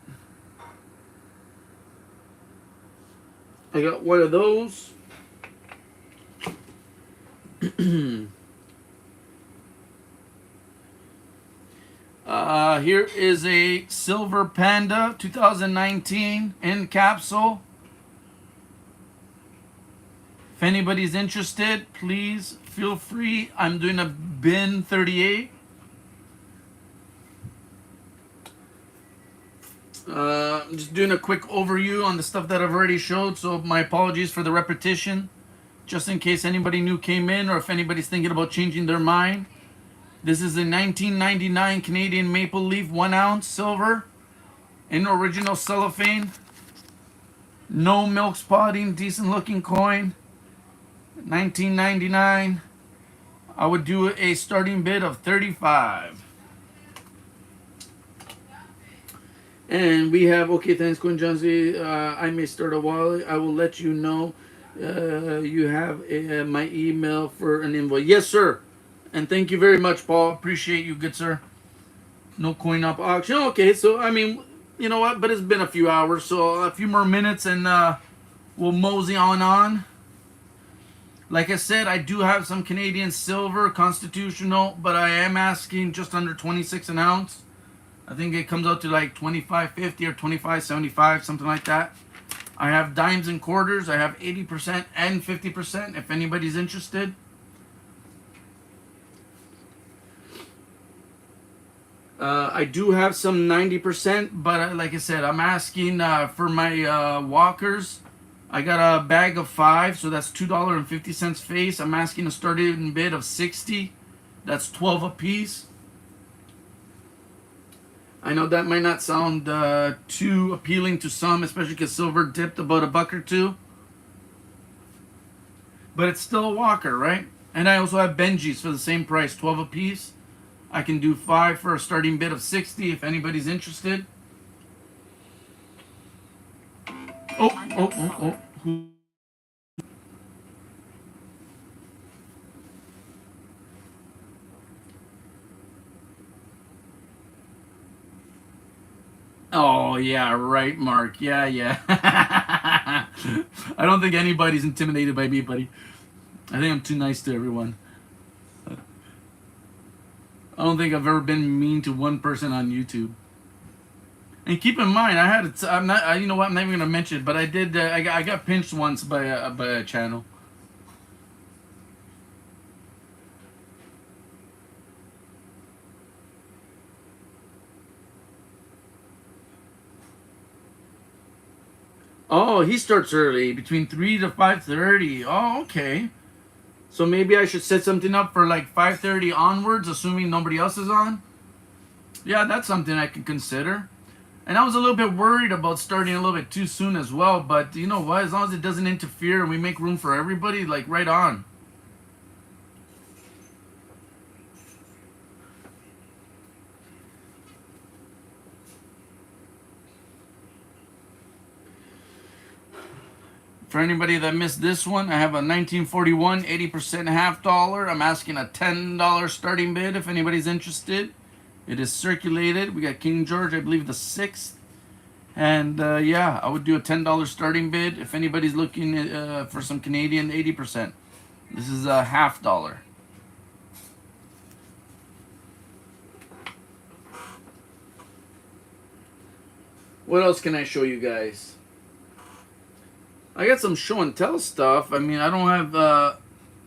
I got one of those. Here is a Silver Panda 2019 in capsule. If anybody's interested, please feel free. I'm doing a bin 38. I'm just doing a quick overview on the stuff that I've already showed, so my apologies for the repetition. Just in case anybody new came in or if anybody's thinking about changing their mind. This is a 1999 Canadian Maple Leaf 1 ounce silver in original cellophane. No milk spotting, decent looking coin. 1999. I would do a starting bid of 35. And we have, okay, thanks, Quinn Johnson. I may start a wallet. I will let you know. You have my email for an invoice. Yes, sir. And thank you very much, Paul. Appreciate you, good sir. No coin up auction. Okay, so, I mean, you know what? But it's been a few hours, so a few more minutes and we'll mosey on. Like I said, I do have some Canadian silver, constitutional, but I am asking just under 26 an ounce. I think it comes out to like 25.50 or 25.75, something like that. I have dimes and quarters. I have 80% and 50% if anybody's interested. I do have some 90%, but like I said, I'm asking for my walkers. I got a bag of 5, so that's $2.50 face. I'm asking a starting bid of 60. That's 12 a piece. I know that might not sound too appealing to some, especially because silver dipped about $1 or $2. But it's still a walker, right? And I also have Benjis for the same price, 12 a piece. I can do 5 for a starting bid of 60 if anybody's interested. Oh. Oh, yeah, right, Mark. Yeah. I don't think anybody's intimidated by me, buddy. I think I'm too nice to everyone. I don't think I've ever been mean to one person on YouTube. And keep in mind, I'm not. You know what? I'm not even gonna mention it, but I did. I got pinched once by a channel. Oh, he starts early, between 3 to 5:30. Oh, okay. So maybe I should set something up for like 5:30 onwards, assuming nobody else is on. Yeah, that's something I could consider. And I was a little bit worried about starting a little bit too soon as well, but you know what? As long as it doesn't interfere and we make room for everybody, like right on. For anybody that missed this one, I have a 1941 80% half dollar. I'm asking a $10 starting bid if anybody's interested. It is circulated. We got King George, I believe the 6th. And yeah, I would do a $10 starting bid if anybody's looking for some Canadian 80%. This is a half dollar. What else can I show you guys? I got some show and tell stuff. I mean, I don't have,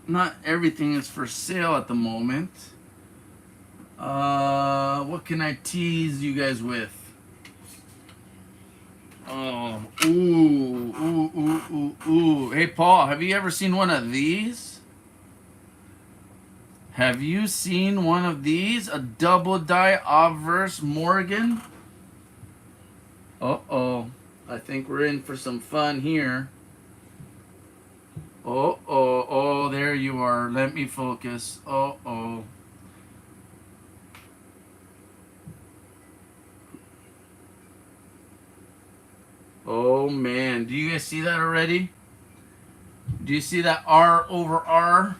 not everything is for sale at the moment. What can I tease you guys with? Oh, ooh. Hey, Paul, have you ever seen one of these? Have you seen one of these? A double die obverse Morgan? Uh-oh. I think we're in for some fun here. Oh, there you are. Let me focus. Oh. Oh, man. Do you guys see that already? Do you see that R over R?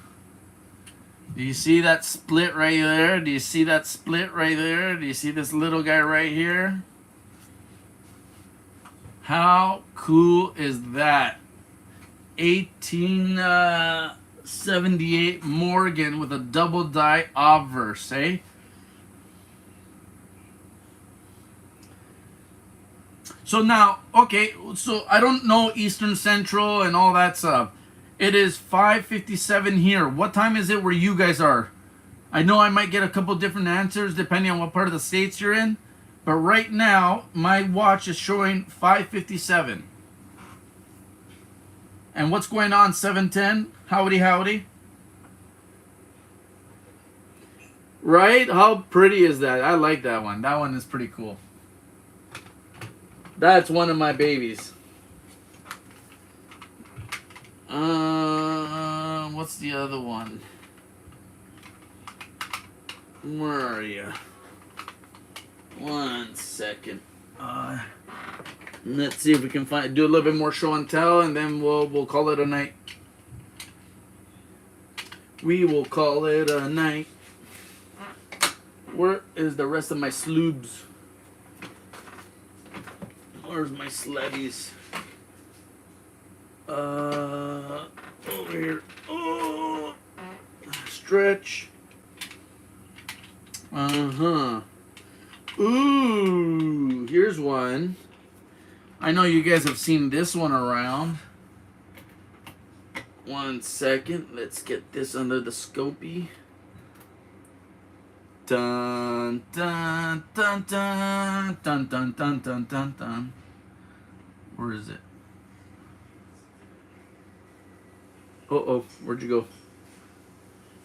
Do you see that split right there? Do you see that split right there? Do you see this little guy right here? How cool is that? 1878 Morgan with a double die obverse, eh? So now, okay, so I don't know Eastern Central and all that stuff. It is 5:57 here. What time is it where you guys are? I know I might get a couple different answers depending on what part of the States you're in. But right now, my watch is showing 5:57. And what's going on, 7:10? Howdy. Right? How pretty is that? I like that one. That one is pretty cool. That's one of my babies. What's the other one? Where are you? 1 second. Let's see if we can do a little bit more show and tell, and then we'll call it a night. We will call it a night. Where is the rest of my sloobs? Where's my slabbies? Over here. Oh, stretch. Ooh, here's one. I know you guys have seen this one around. 1 second. Let's get this under the scopy. Dun dun dun dun dun dun dun dun dun dun. Where is it? Where'd you go?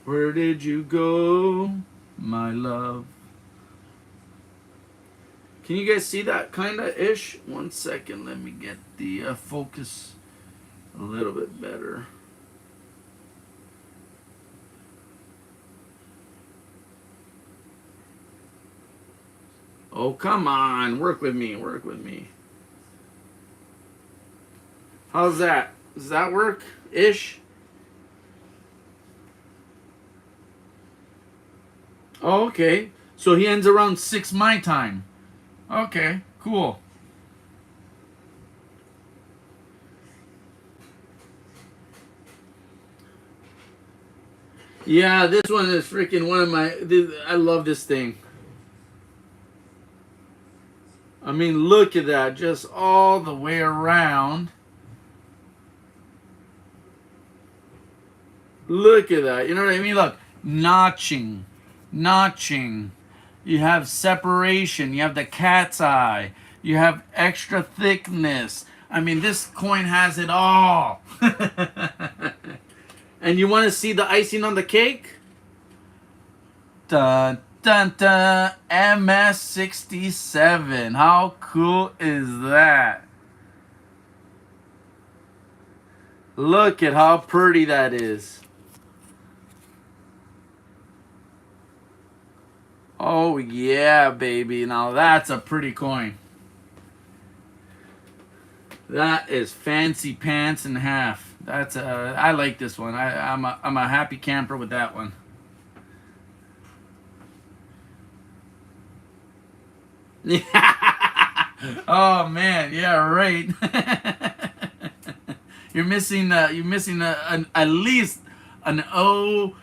Where did you go, my love? Can you guys see that kinda ish? 1 second, let me get the focus a little bit better. Oh, come on. Work with me. How's that? Does that work? Ish? Oh, okay. So he ends around 6 my time. Okay, cool. Yeah, this one is freaking one of my... I love this thing. I mean, look at that. Just all the way around. Look at that. You know what I mean? Look. Notching. You have separation. You have the cat's eye. You have extra thickness. I mean, this coin has it all. And you want to see the icing on the cake? Dun, dun, dun. MS67. How cool is that? Look at how pretty that is. Oh, yeah, baby. Now that's a pretty coin. That is fancy pants in half. That's I like this one. I'm a happy camper with that one. Oh man, yeah, right. You're missing at least an O.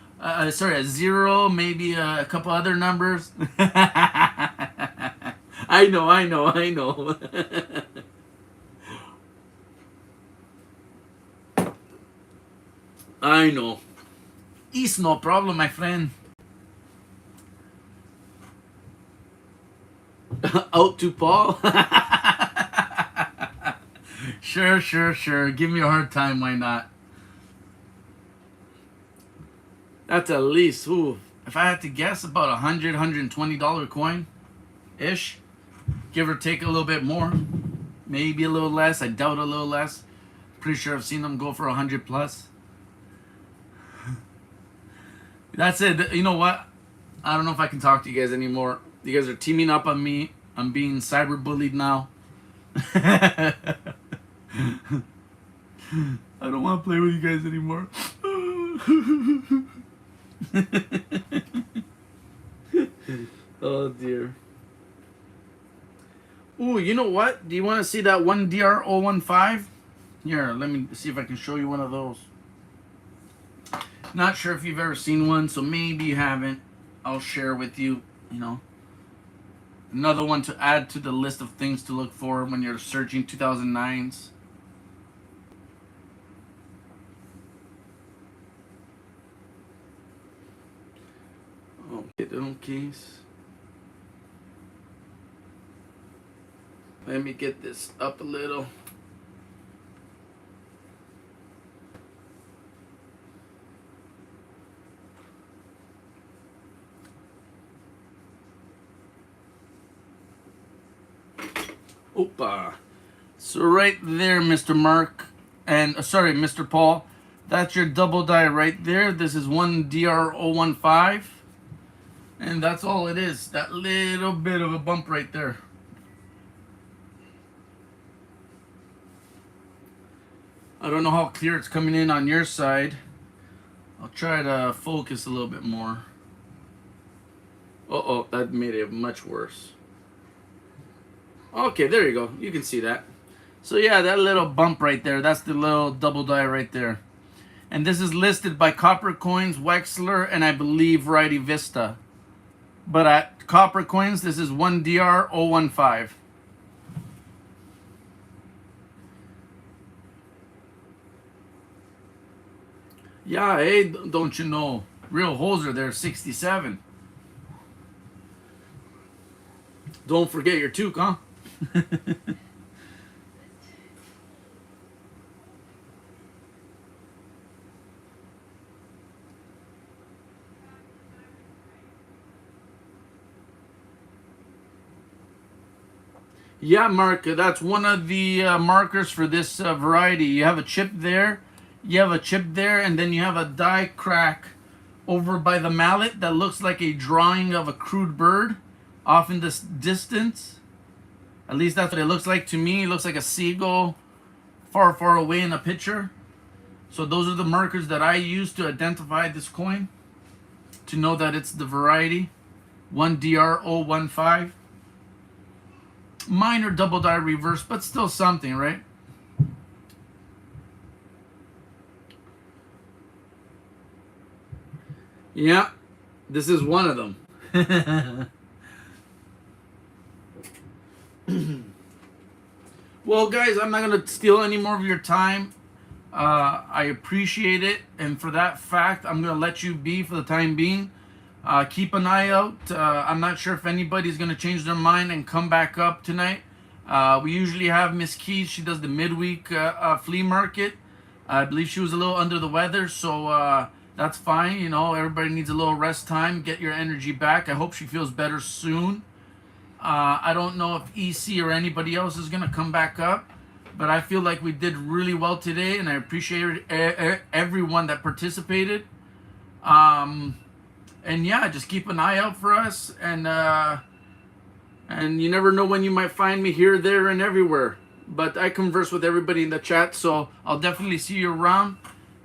Sorry, a 0, maybe a couple other numbers. I know. I know. It's no problem, my friend. Out to Paul? Sure. Give me a hard time, why not? That's at least, ooh, if I had to guess, about $100, $120 coin ish, give or take a little bit more, maybe a little less. I doubt a little less. Pretty sure I've seen them go for 100 plus. That's it. You know what? I don't know if I can talk to you guys anymore. You guys are teaming up on me. I'm being cyberbullied now. I don't want to play with you guys anymore. Oh dear. Ooh, you know what? Do you want to see that one DR015? Here, let me see if I can show you one of those. Not sure if you've ever seen one, so maybe you haven't. I'll share with you, you know. Another one to add to the list of things to look for when you're searching 2009s. Okay. Let me get this up a little. Opa. So right there, Mr. Mark, and sorry, Mr. Paul, that's your double die right there. This is one DR015, and that's all it is. That little bit of a bump right there. I don't know how clear it's coming in on your side. I'll try to focus a little bit more. Uh-oh, that made it much worse. Okay, there you go. You can see that. So yeah, that little bump right there, that's the little double die right there. And this is listed by Copper Coins, Wexler, and I believe Variety Vista. But at Copper Coins, this is 1DR015. Yeah, hey, don't you know? Real holes are there, 67. Don't forget your toque, huh? Yeah, Mark, that's one of the markers for this variety. You have a chip there, and then you have a die crack over by the mallet that looks like a drawing of a crude bird off in this distance. At least that's what it looks like to me. It looks like a seagull far, far away in a picture. So those are the markers that I use to identify this coin, to know that it's the variety 1DR015. Minor double die reverse, but still something, right? Yeah, this is one of them. Well, guys, I'm not going to steal any more of your time. I appreciate it, and for that fact, I'm going to let you be for the time being. Keep an eye out. I'm not sure if anybody's going to change their mind and come back up tonight. We usually have Miss Keys. She does the midweek flea market. I believe she was a little under the weather, so that's fine. You know, everybody needs a little rest time. Get your energy back. I hope she feels better soon. I don't know if EC or anybody else is going to come back up, but I feel like we did really well today, and I appreciate everyone that participated. And yeah, just keep an eye out for us, and you never know when you might find me here, there, and everywhere. But I converse with everybody in the chat, so I'll definitely see you around.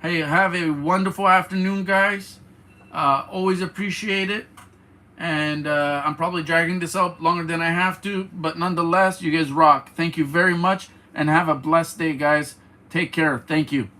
Hey, have a wonderful afternoon, guys. Always appreciate it. And I'm probably dragging this out longer than I have to, but nonetheless, you guys rock. Thank you very much, and have a blessed day, guys. Take care. Thank you.